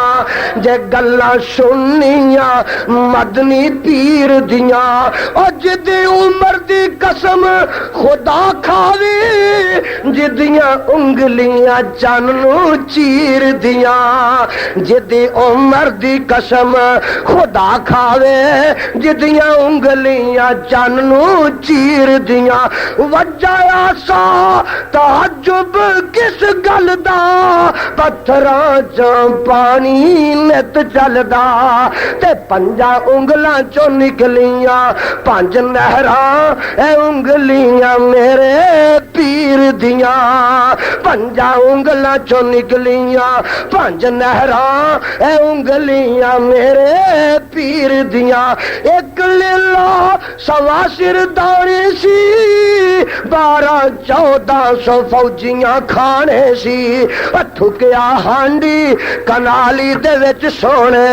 جے گلاں سننیاں مدنی پیر دیاں او جدی عمر دی قسم خدا کھاوی جدیاں انگلیاں چن نو چیر دیاں جدی عمر دی قسم خدا کھاوے جدیاں انگلیاں چن نو چیر دیاں وجایا سا تعجب کس گل دا پتھراں چوں پانی نت چلدا تے پنجا انگلاں چوں نکلیاں 5 نہراں اے انگلیاں میرے پیر دیاں 5 انگلاں چوں نکلیاں 5 نہراں اے انگلیاں میرے پیر دیاں ایک لیلا سواسر داری سی 1200-1400 فوجیاں کھانے سی تھکیا ہانڈی کنالی دے وچ سونے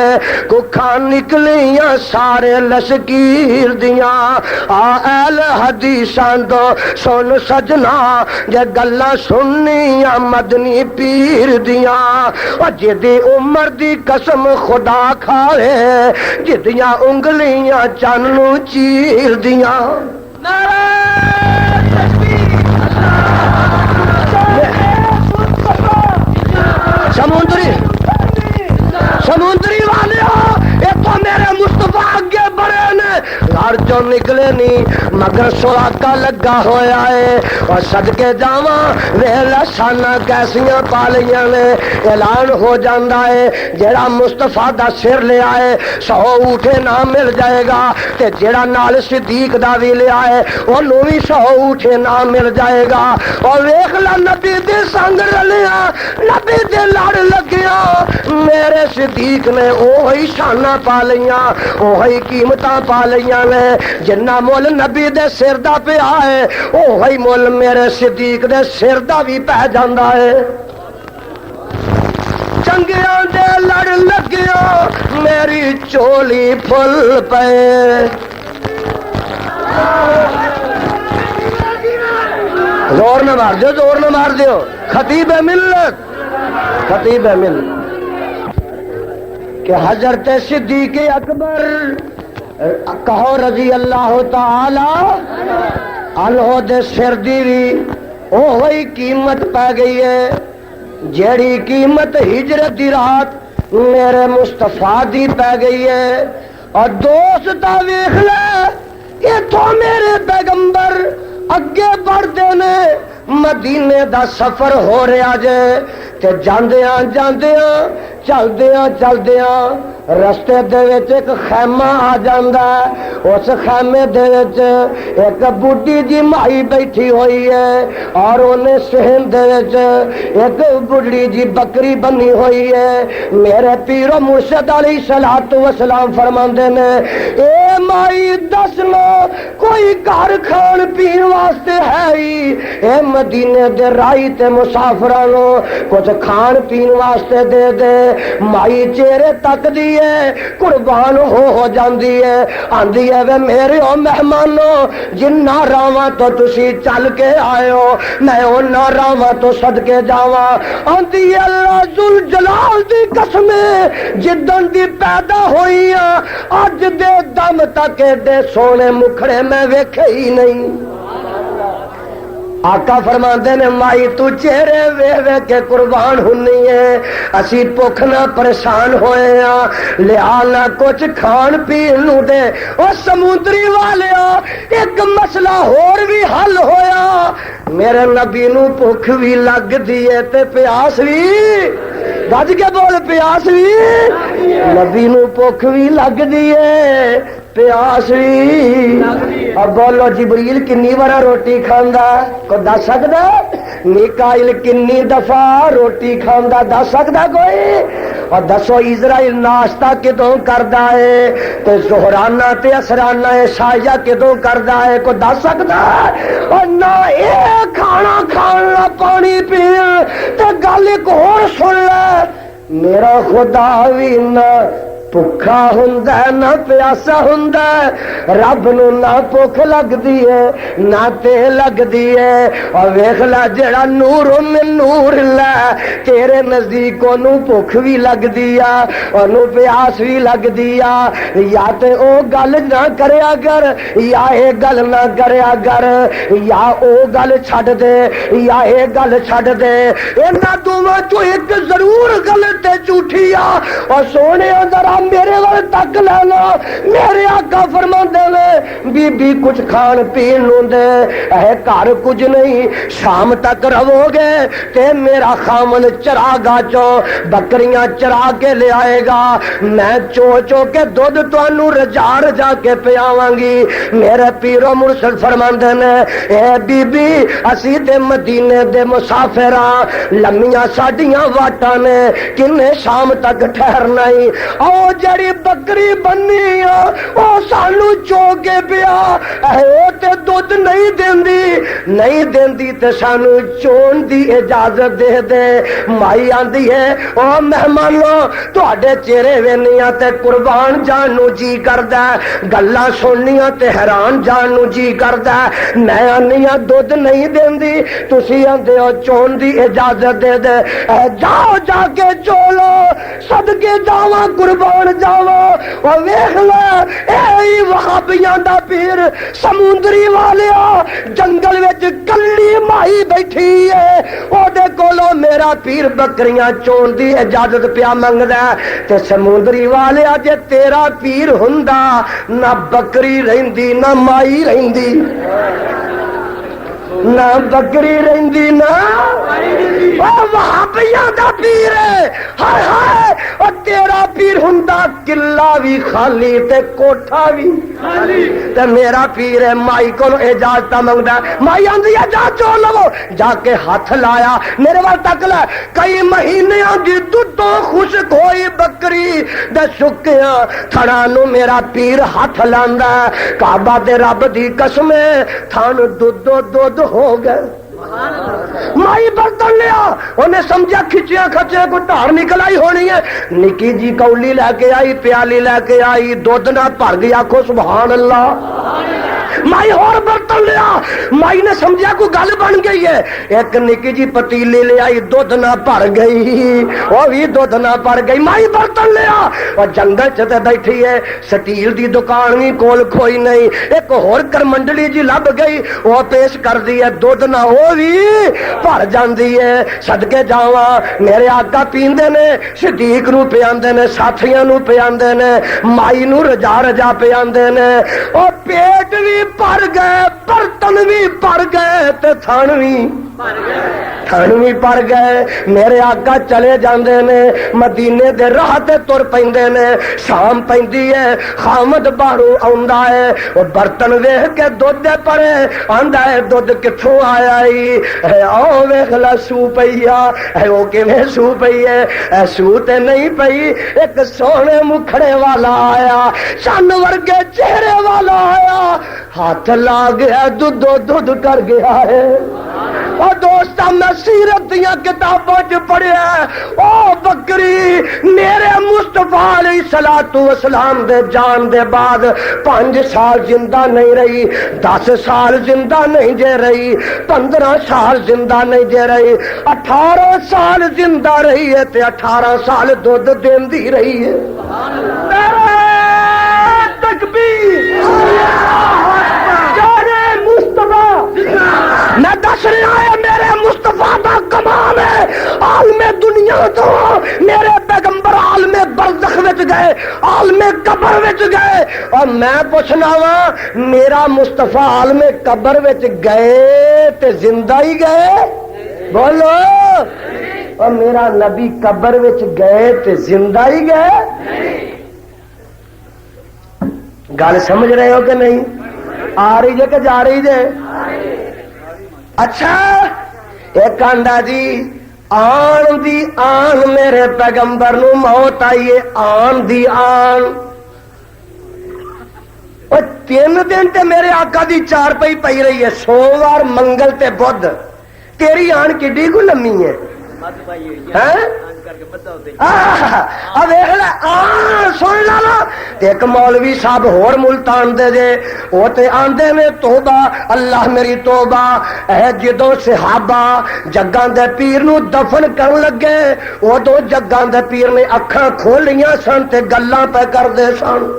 ککھاں نکلیاں سارے لشکیر دیاں آ اہل حدیثاں دو سن سجنا جے گلاں سننیاں مدنی پیر دیاں اور جدی عمر دی قسم خدا کھاوے جدیاں انگلیاں چن نو چیر دیاں سمندری والے اتو میرے مصطفیٰ اگے بڑے نے گھر چوں نکلے نہیں مگر سوراخا لگا ہویا ہے اور صدقے جاواں ویلا سانا کیسیاں پالیاں نے اعلان ہو جاندا ہے جیڑا مصطفیٰ دا سر لے آئے 100 اونٹے نہ مل جائے گا تے جیڑا نال صدیق دا بھی لے آئے انہوں بھی 100 اونٹے نہ مل جائے گا اور ویکھ لا نبی دے سنگ رلیاں نبی دے لڑ لگیاں میرے صدیق نے اوہی شاناں پا لیاں اوہی قیمتاں پا لیاں نے جنہ مول نبی دے سر دا پیا ہے اوہی مول میرے صدیق دے سر دا بھی پہ جاندا ہے چنگیاں دے لڑ لگیا میری چولی پھل پے زور نہ مار دیو زور نہ مار دیو خطیب ملت کہ حضرت صدیق اکبر کہو رضی اللہ تعالی عنہ دے سر دی بھی وہی قیمت پا گئی ہے جیڑی قیمت ہجرت دی رات میرے مصطفیٰ دی پا گئی ہے اور دوست ویکھ لے اتھوں میرے پیغمبر اگے بڑھتے نے مدینے دا سفر ہو رہا جے تے جاندیاں چلدیاں رستے دے وچ ایک خیمہ آ جاندا ہے اس خیمے دے وچ ایک بڈھی جی مائی بیٹھی ہوئی ہے اور انہیں صحن دے وچ ایک بڈھی جی بکری بنی ہوئی ہے میرے پیر و مرشد علیہ الصلوۃ والسلام فرماندے نے اے مائی دس لو کوئی گھر کھان پین واسطے ہے ہی اے مدینے دے راہی تے مسافراں نو کچھ کھان پین واسطے دے دے مائی چہرے تک دی قربان ہو جاندی ہے آندی ہے وے میرے او مہمانوں جنہ راواں تو تسی چل کے آئے ہو میں انہاں راواں تو صدقے جاواں آندی ہے اللہ ذل جلال دی قسم جدن دی پیدا ہوئی اج دے دم تک ایڈے سونے مکھڑے میں ویکھے ہی نہیں آقا فرماندے نے مائی تو چہرے وے کے قربان ہونی ہے اسی بھوک نہ پریشان ہوئے ہاں لیا نہ کچھ کھان پین نو دے او سمندری والیا ایک مسئلہ ہور بھی حل ہویا میرے نبی نو بھوک بھی لگ دی ہے تے پیاس بھی گج کے بول پیاس بھی نبی نو بھوک بھی لگ دی ہے پیاس بھی اب بولو جبریل کنی بار روٹی کھاندا کو دس سکدا میکائیل کنی دفعہ روٹی کھاندا دس سکدا کوئی اور دسو اسرائیل ناشتہ کدوں کردا ہے تے ظہرانہ تے عصرانہ عشاء کدوں کردا ہے کو دس سکدا اور نہ اے کھانا کھانا پانی پین تے گل ایک ہور سن لے میرا خدا بھی نہ بھکھا ہوندا ہے نہ پیاسا ہوندا ہے رب نو نہ بھوک لگدی ہے نہ تے لگدی ہے اور ویکھ لے جڑا نور من نور لے تیرے نزدیک اونوں بھوک بھی لگدی آ اونوں پیاس بھی لگدی آ یا تے او گل نہ کریا کر یا اے گل نہ کریا کر یا او گل چھڈ دے یا اے گل چھڈ دے انہاں دوواں چوں ایک ضرور گل تے جھوٹھی آ اور سونے ذرا میرے وال تک لینا میرے آقا فرماندے نے بی بی کچھ کھان پین نو دے اے گھر کچھ نہیں شام تک رہو گے تے میرا خامن چراگاہ چوں بکریاں چرا کے لے آئے گا میں چو کے دودھ تانوں رجا کے پیاواں گی میرے پیر و مرشد فرماندے نے اے بی بی اسی تے مدینے دے مسافر ہاں لمیاں ساڈیاں واٹاں نے کنے شام تک ٹھہرنا ہی او جڑی بکری بنی او سانو چو کے پیا او تے دودھ نہیں دیندی تے سانو چون دی اجازت دے دے مائی آندی ہے او مہمانوں تواڈے چہرے وینیاں تے قربان جان نو جی کردا گلاں سننیاں تے حیران جان نو جی کردا میں آنیاں دودھ نہیں دیندی تسی آندے ہو چون دی اجازت دے دے جاؤ جا کے چولو صدقے جاواں قربان جاواں او ویکھ لے اے وہابیاں دا پیر سمندری والیا جنگل وچ کلی مائی بیٹھی ہے او دے کولوں میرا پیر بکریاں چون دی اجازت پیا منگدا تے سمندری والیا جے تیرا پیر ہوندا نہ بکری رہندی نہ مائی رہندی نہ بکری رہندی نہ وہابیاں دا پیر ہے ہائے ہائے اور تیرا پیر ہوندا قلعہ بھی خالی تے کوٹھا بھی خالی تے میرا پیر ہے مائی کو اجازت منگدا مائی آندی ہے جا چو لو جا کے ہاتھ لایا میرے وال تک لے کئی مہینیاں دی دودھوں خشک ہوئی بکری دے سکیاں تھڑاں نو میرا پیر ہاتھ لاندا کعبہ دے رب دی قسم تھن دودھ ہو گئے مائی برتن لیا انہیں سمجھا کھچیا کھچیا کو ٹار نکل آئی ہونی ہے نکی جی کولی لے کے آئی پیالی لے کے آئی دودھ نہ بھر گیا کو سبحان اللہ مائی اور برتن لیا مائی نے سمجھا کو گل بن گئی ہے ایک نکی جی پتیلی لے آئی دودھ نہ بھر گئی وہ بھی دودھ نہ بھر گئی مائی برتن لیا اور جنگل چ بیٹھی ہے سٹیل دی دکان بھی کول کوئی نہیں ایک اور کرمنڈلی جی لب گئی وہ پیش کر دی ہے دودھ نہ وہ بھی بھر جاندی ہے صدقے جاواں میرے آقا پیندے نے صدیق نو پیاندے نے ساتھیاں نو پیاندے نے مائی نو رجا رجا پیاندے نے او پیٹ بھی بھر گئے برتن بھی بھر گئے تے تھن بھی بھر گئے میرے آقا چلے جاندے نے مدینے دے راہ تے تر پیندے نے شام پیندی ہے خامد باہروں آندا ہے او برتن ویکھ کے دودھ دے پڑے آندا ہے دودھ کتھوں آیا اے او ویکھ لا سو پئی اے او کیویں سو پئی ہے سو تے نہیں پئی ایک سونے مکھڑے والا آیا چن ورگے چہرے والا آیا ہاتھ لا گیا دودھ کر گیا ہے اور دوستاں میں سیرت دیاں کتابوں چ پڑھیا او بکری میرے مصطفیٰ علیہ الصلوۃ والسلام دے جان دے بعد 5 سال زندہ نہیں رہی 10 سال زندہ نہیں جے رہی 15 سال زندہ نہیں جے رہی 18 سال زندہ رہی ہے تے 18 سال دودھ دیندی رہی ہے تکبیر میں دس رہا ہے میرے مصطفیٰ دا کمال ہے عالم دنیا تو میرے پیغمبر عالم برزخ وچ گئے عالم قبر وچ گئے اور میں پوچھنا وا میرا مصطفیٰ عالم قبر وچ گئے تے زندہ ہی گئے بولو اور میرا نبی قبر وچ گئے تے زندہ ہی گئے گل سمجھ رہے ہو کہ نہیں آ رہی جے کہ جا رہی جے اچھا ایک آندا جی آن دی آن میرے پیغمبر نو موت آئیے آن دی آن اور 3 دن تے میرے آقا دی 4 پئی رہی ہے سوموار منگل تے بدھ تیری آن کڈی کو لمبی ہے سن لا ایک مولوی صاحب ہور ملتان دے جے وہ تے آندے نے توبہ اللہ میری توبہ اے جدوں صحابہ جگاں دے پیر نو دفن کرن لگے وہ تو جگاں دے پیر نے اکھاں کھولیاں سن تے گلاں پہ کر دے سن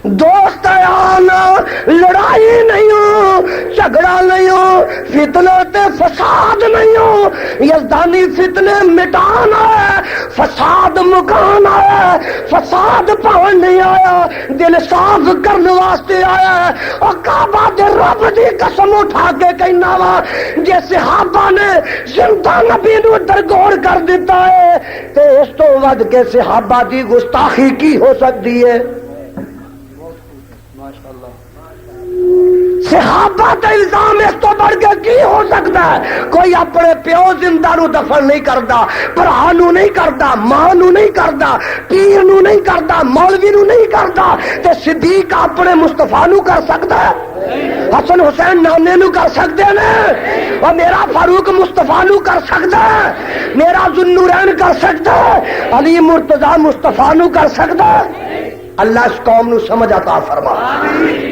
دوست آنا لڑائی نہیں ہو جھگڑا نہیں ہو فتنہ تے فساد نہیں ہو یزدانی فتنے مٹانا ہے فساد مکانا ہے فساد پاون نہیں آیا دل صاف کرنے واسطے آیا ہے اور کعبہ دے رب دی قسم اٹھا کے کہنا وا جے صحابہ نے زندہ نبی نو درگور کر دیتا ہے تے اس تو ود کے صحابہ دی گستاخی کی ہو سکتی ہے صحابہ کا الزام اس تو بڑھ کے کی ہو سکتا ہے کوئی اپنے پیو زندہ نو دفن نہیں کرتا بھرا نو نہیں کرتا ماں نو نہیں کرتا پیر نو نہیں کرتا مولوی نو نہیں کرتا تے صدیق اپنے مصطفیٰ نو کر سکتا ہے حسن حسین نانے نو کر سکتے ہیں اور میرا فاروق مصطفیٰ نو کر سکتا ہے میرا ذوالنورین کر سکتا ہے علی مرتضی مصطفیٰ نو کر سکتا ہے اللہ اس قوم نو سمجھ عطا فرما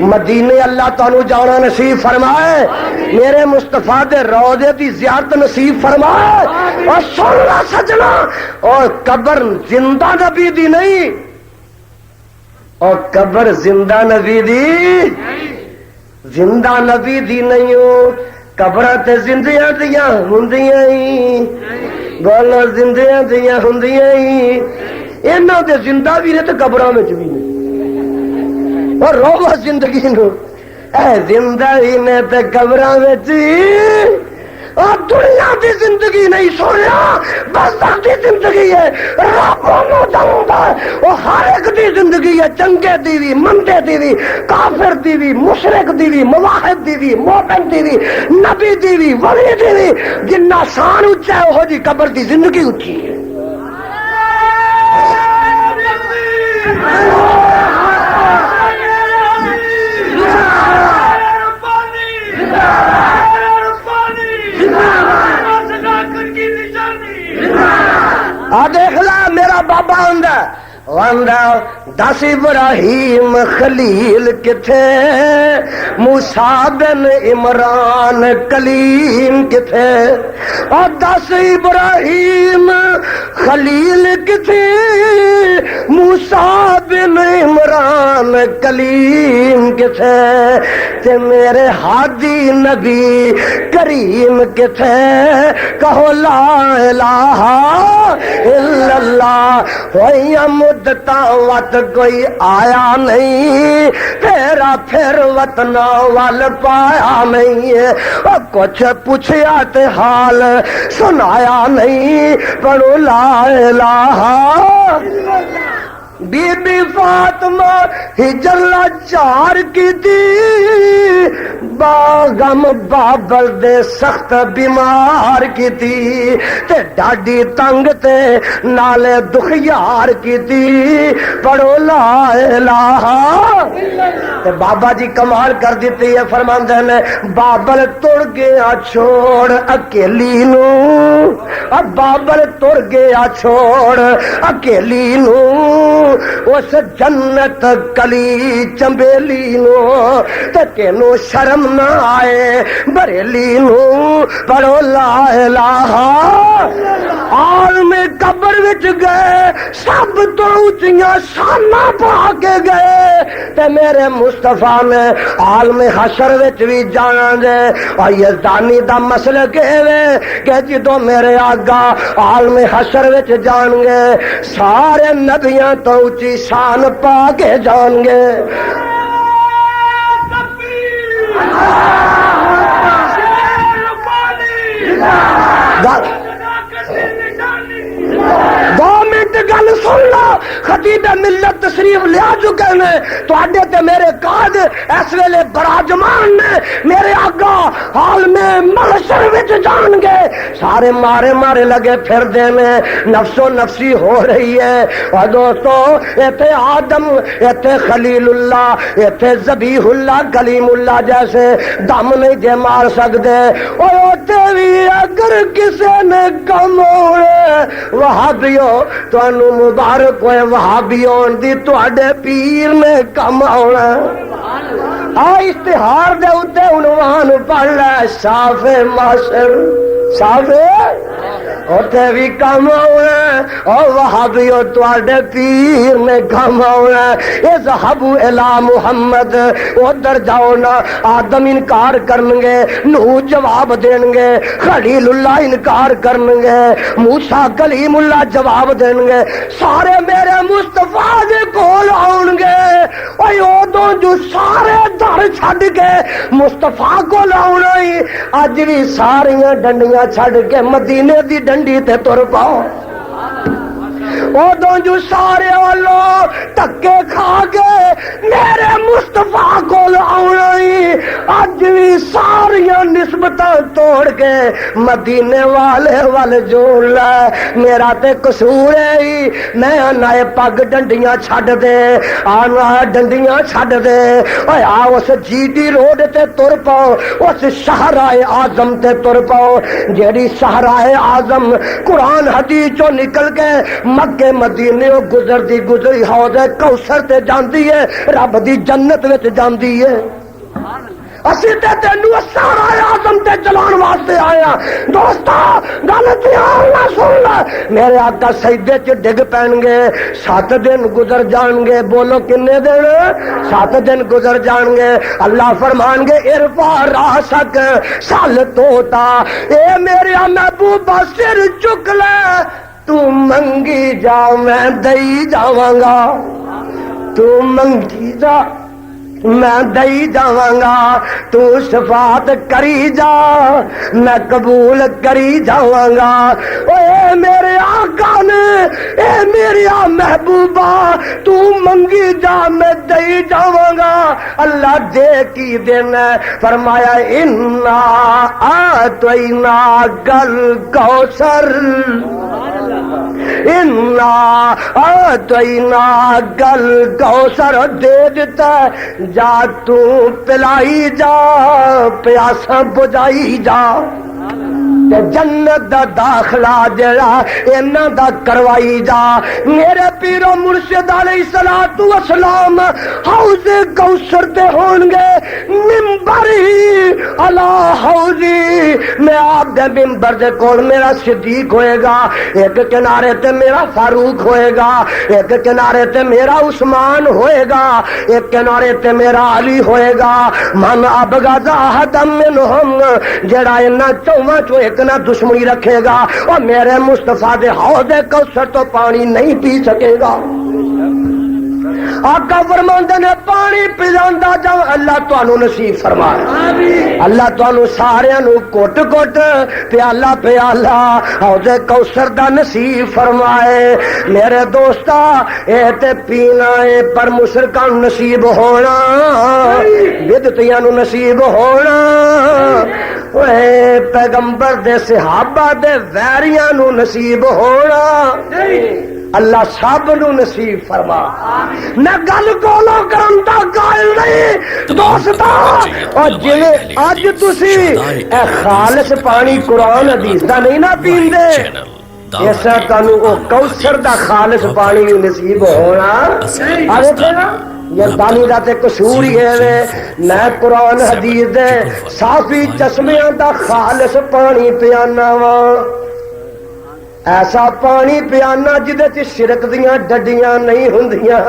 مدینے اللہ تعالی جانا نصیب فرمائے میرے مصطفیٰ دے روضے دی زیارت نصیب فرمائے اور سننا سجنا اور قبر زندہ نبی دی نہیں اور قبر زندہ نبی دی زندہ نبی دی نہیں ہو قبراں تے زندیاں دیاں ہوندیاں ہی بولو زندیاں دیاں ہوندیاں ہی انہاں دے زندہ بھی نے تے قبراں وچ بھی نے اور روح زندگی نو اے زندہ ہی نے تے قبراں وچ اور دنیا دی زندگی نہیں سنیا برزخ دی زندگی ہے رب نو جاندا ہے او ہر ایک دی زندگی ہے چنگے دی وی مندے دی وی کافر دی وی مشرک دی وی موحد دی وی مومن دی وی نبی دی وی ولی دی وی جنہ شان اونچا ہے وہ دی قبر دی زندگی اونچی ہے بابا واندا دس ابراہیم خلیل کتھے موسیٰ بن عمران کلیم کتھے اور دس ابراہیم خلیل کتھے موسیٰ بن عمران کلیم کتھے تے میرے ہادی نبی کریم کتھے کہو لا الہ الا اللہ ہوئی مدتاں وقت کوئی آیا نہیں تیرا پھر وطن وال پایا نہیں اور کچھ پوچھیا تے حال سنایا نہیں پڑھو لا الہ بی بی فاطمہ ہجر چار کی دی باغم بابل دے سخت بیمار کی دی تے ڈاڈی تنگ تے نالے دکھیار کی دی پڑھو لا الہ تے بابا جی کمال کر دیتی ہے فرماندے نے بابل تڑ گیا چھوڑ اکیلی نو اب بابل تڑ گیا چھوڑ اکیلی نو اس جنت کلی چمبیلی نو تے کینو شرم نہ آئے بریلی نو پڑھو لا الہ عالم قبر وچ گئے سب تو اونچیاں شاناں پا کے گئے تے میرے مصطفیٰ نے عالم حشر وچ بھی جانا دے اور یزدانی دا مسلک ہے کہ جدوں میرے آگا عالم حشر وچ جان گے سارے نبیاں تو اونچی شان پا کے جان گے دو منٹ گل سن لو خطیب ملت تشریف لیا چکے نے تواڈے تے میرے قائد اس ویلے براجمان نے میرے آگا حال میں محشر وچ جان گے سارے مارے مارے لگے پھر دے میں نفس و نفسی ہو رہی ہے اور دوستو ایتھے آدم ایتھے خلیل اللہ ایتھے ذبیح اللہ کلیم اللہ جیسے دم نہیں جے مار سکدے اور اوتے بھی اگر کسے نے کم ہوئے وہابیو تانوں مبارک ہوئے وہابیوں دی تواڈے پیر نے کم آنا اشتہار دے اتے عنوان پڑھ لے صاف معاشر صاف اوتے بھی کم آنا اور وہابیو تواڈے پیر نے کم آنا اذهبوا الی محمد ادھر جاؤ نا آدم انکار کرنگے نوح جواب دیں گے خلیل اللہ انکار کرنگے موسیٰ کلیم اللہ جواب دیں گے سارے میرے مصطفیٰ دے کول آؤں گے اوہ ادوں جو سارے در چھڈ کے مصطفیٰ کول آؤنا ہی اج بھی ساریاں ڈنڈیاں چھڈ کے مدینے دی ڈنڈی تے تر پاؤ ادوں جو سارے لوگ ٹکے کھا کے میرے مصطفیٰ کول آؤنا ہی اج بھی ساریاں نسبتاں توڑ کے مدینے والے وال جوڑ لے میرا تے قصور ہے ہی میں نائے پگ ڈنڈیاں چھڈ دے آنا ڈنڈیاں چھڈ دے اوے آ اس جی ٹی روڈ تے تر پاؤ اس شہرائے اعظم تے تر پاؤ جیڑی شہرائے اعظم قرآن حدیث چوں نکل کے مکے مدینے گزر دی گزری حوض کوثر تے جاندی ہے رب دی جنت وچ جاندی ہے اسی تے تینوں سارا اعظم تے چلان واسطے آیا دوستا گل دھیان نال سن لے میرے آقا سجدے چ ڈگ پین گے 7 دن گزر جان گے بولو کنے دن 7 دن گزر جان گے اللہ فرمان گے ارفع راسک سال توتا اے میرے محبوبہ سر چک لے تو منگی جا میں دئی جاواں گا تو منگی جا میں دئی جاواں گا تو شفاعت کری جا میں قبول کری جاواں گا اے میرے آقا نے اے میری محبوبہ تو منگی جا میں دئی جاواں گا اللہ دے کی دینا فرمایا انا آتینا کل کوثر انا آتینا کل کوثر دے دیتا جا تو پلائی جا پیاسا بجائی جا تے جنت دا داخلہ جڑا انہاں دا کروائی جا میرے پیر و مرشد علیہ الصلوۃ والسلام حوض کوثر تے ہون گے منبر ہی الا حوضی میں آپ دے منبر دے کول میرا صدیق ہوئے گا ایک کنارے تے میرا فاروق ہوئے گا ایک کنارے تے میرا عثمان ہوئے گا ایک کنارے تے میرا علی ہوئے گا من ابغض احد منہم جڑا انہاں چوواں چوں ایک نہ دشمنی رکھے گا اور میرے مصطفیٰ دے حوض کوثر تو پانی نہیں پی سکے گا آقا فرماندے نے پانی پلاندا جا اللہ تانوں نصیب فرمائے اللہ تانوں ساریاں نو کوٹ کوٹ پیالہ پیالہ حوض کوثر دا نصیب فرمائے میرے دوستا اے تے پینا ہے پر مشرکاں نو نصیب ہونا بدعتیاں نو نصیب ہونا اے پیغمبر دے صحابہ دے ویریاں نو نصیب ہونا اللہ سب نو نصیب فرما میں گل کولو کرن دا قائل نہیں دوستا اور جویں اج تسی اے خالص پانی قرآن حدیث دا نہیں نہ پیندے ایسا تانوں او کوثر دا خالص پانی بھی نصیب ہونا آگے نا یہ پانی دا تے قصور ہی ہے میں قرآن حدیث دے صافی چشمیاں دا خالص پانی پیانا وا ایسا پانی پیانا جدے چ شرک دیاں ڈڈیاں نہیں ہوندیاں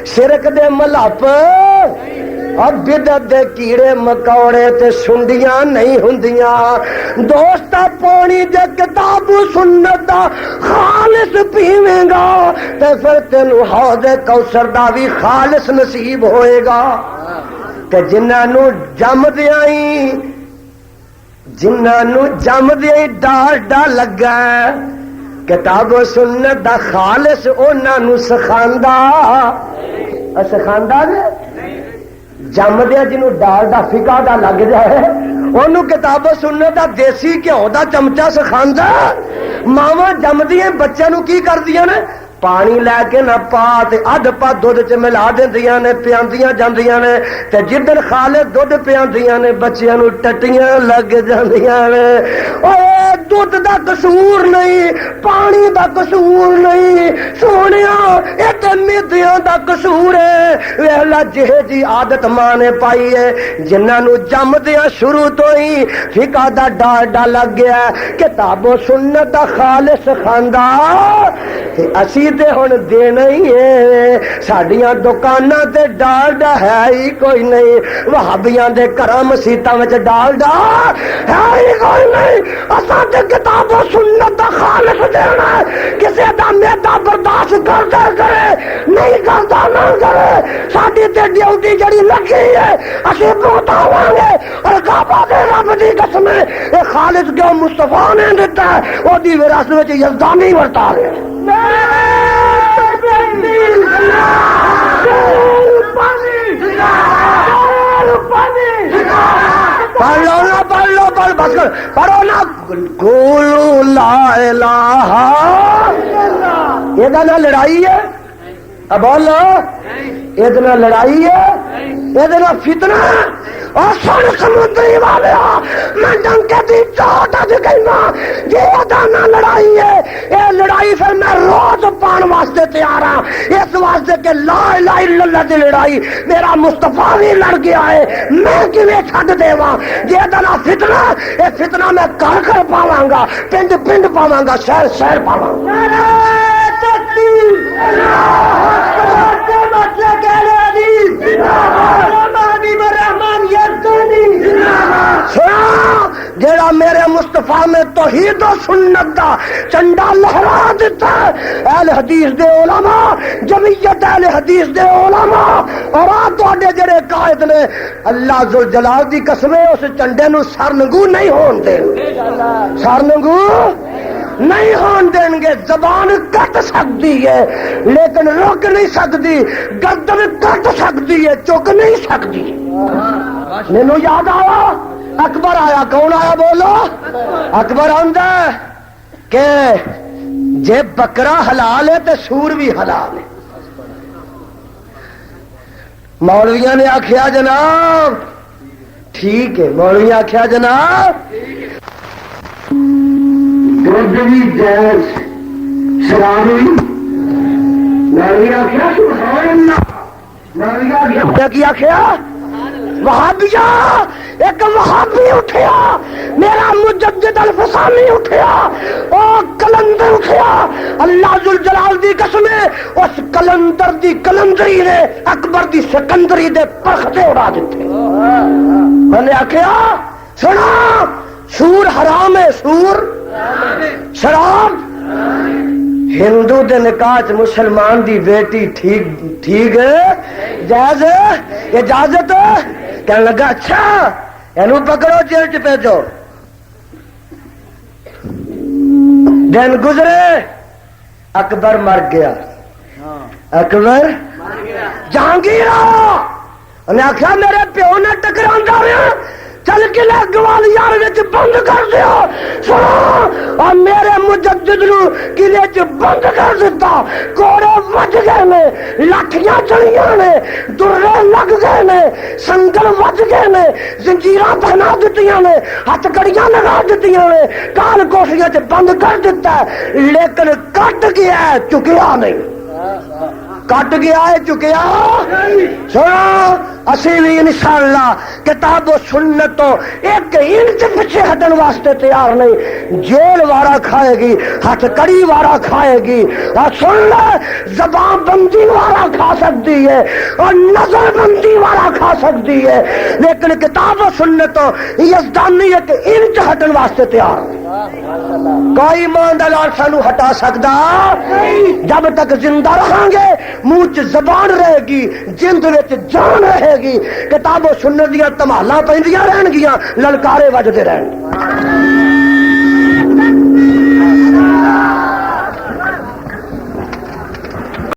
شرک دے ملاپ اور بدعت دے کیڑے مکوڑے تے سنڈیاں نہیں ہوندیاں دوستا پانی دے کتاب و سنت دا خالص پیویں گا تے پھر تینوں حوض کوثر دا بھی خالص نصیب ہوئے گا تے جنہاں نو جم دیاں جنہاں جم دے ڈالڈا لگا کتاب و سنت دا خالص انہاں نو سکھاندا سکھاندا جم دے جنوں ڈالڈا فقہ دا لگ جائے انہوں کتاب و سنت دا دیسی گھیو دا چمچا سکھاندا ماواں جمدیاں بچیاں نو کی کردیاں نے پانی لے کے نہ پا تے ادھ پا دودھ چ ملا دیندیاں نے پیاندیاں جاندیاں نے تے جدن خالص دودھ پیاندیاں نے بچیاں نو ٹٹیاں لگ جاندیاں نے اوے دودھ دا قصور نہیں پانی دا قصور نہیں سونیا اے تے میدیاں دا قصور ہے ویلا جہے جی عادت ماں نے پائی ہے جنہاں نو جمدیاں شروع تو ہی فقہ دا ڈالڈا لگ گیا کتاب و سنت دا خالص کھاندا اسی تے ہن دینا ہی ہے ساڈیاں دکاناں تے ڈالڈا ہے ہی کوئی نہیں وہابیاں دے گھراں مسیتاں وچ ڈالڈا ہے ہی کوئی نہیں اساں تے کتاب و سنت دا خالص دینا ہے کسے دا میدا برداشت کردا کرے نہیں کردا نہ کرے ساڈی تے ڈیوٹی جڑی لگی ہے اسی بتاواں گے اور کعبہ دے رب دی قسم اے خالص جو مصطفیٰ نے دتا ہے او دی وراثت وچ یزدانی ورتا ہے پڑھو نا قولوا لا الہ یہ نہ لڑائی ہے اب بولو یہ نہ لڑائی ہے یہ نہ فتنہ اور سن سمندری والے میں ڈنکے دی چوٹ اج کہنا یہ دانا لڑائی ہے یہ لڑائی پھر میں روز پان واسطے تیار ہاں اس واسطے کہ لا الہ الا اللہ دی لڑائی میرا مصطفیٰ بھی لڑ گیا ہے میں کیویں چھڈ دیواں یہ دانا فتنہ یہ فتنہ میں کر کر پاواں گا پنڈ پنڈ پاواں گا شہر شہر پاواں گا جیڑا میرے مصطفیٰ میں توحید و سنت دا چنڈا لہرا دیتا ہے اہل حدیث دے علماء جمعیت اہل حدیث دے علماء اور آدھے جڑے قائد نے اللہ ذوالجلال دی قسم اس چنڈے نو سرنگو نہیں ہون دیں سرنگو نہیں ہون دیں گے زبان کٹ سکتی ہے لیکن روک نہیں سکتی گردن کٹ سکتی ہے چک نہیں سکتی مینوں یاد آیا اکبر آیا کون آیا بولو اکبر آندا کہ جے بکرا حلال ہے تے سور بھی حلال ہے مولویاں نے آکھیا جناب ٹھیک ہے مولوی آکھیا جناب بھی جائز شراب ہوئی نبی آخیا سبحان اللہ نبی آخیا کی آخیا وہابیا ایک وہابی اٹھیا میرا مجدد الفسانی اٹھیا او کلندر اٹھیا اللہ ذوالجلال دی قسم اس کلندر دی کلندری نے اکبر دی سکندری دے پرختے اڑا دیتے میں نے آخیا سنا سور حرام ہے سور شراب ہندو دے نکاح چ مسلمان دی بیٹی ٹھیک ہے جائز ہے اجازت کہنے لگا اچھا اینو پکڑو جیل چ بھیجو دن گزرے اکبر مر گیا اکبر جہانگیر انہیں آخیا میرے پیو نے ٹکرا چل کے گوالیار بند کر دیا سنو اور میرے مجدد نو قلعے چ بند کر دیتا کوڑے وج گئے نے لاٹھیاں چڑیاں نے درے لگ گئے نے سنگل وج گئے نے زنجیراں پہنا دتیاں نے ہتھ کڑیاں لگا دتیاں نے کال کوٹھیاں چ بند کر دیتا ہے لیکن کٹ گیا ہے چکیا نہیں کٹ گیا ہے چکیا سنو اسی بھی انشاءاللہ کتاب و سنت تو ایک انچ پیچھے ہٹن واسطے تیار نہیں جیل وارا کھائے گی ہاتھ کڑی وارا کھائے گی اور سن لے زبان بندی وارا کھا سکتی ہے اور نظر بندی وارا کھا سکتی ہے لیکن کتاب و سنت تو یزدانی ایک انچ ہٹن واسطے تیار نہیں کوئی ایماندار سانو ہٹا سکتا جب تک زندہ رہاں گے منہ چ زبان رہے گی جند وچ جان رہے گی کتاب و سنت دیاں تمالاں پیندیاں رہن گیاں للکارے وجدے رہن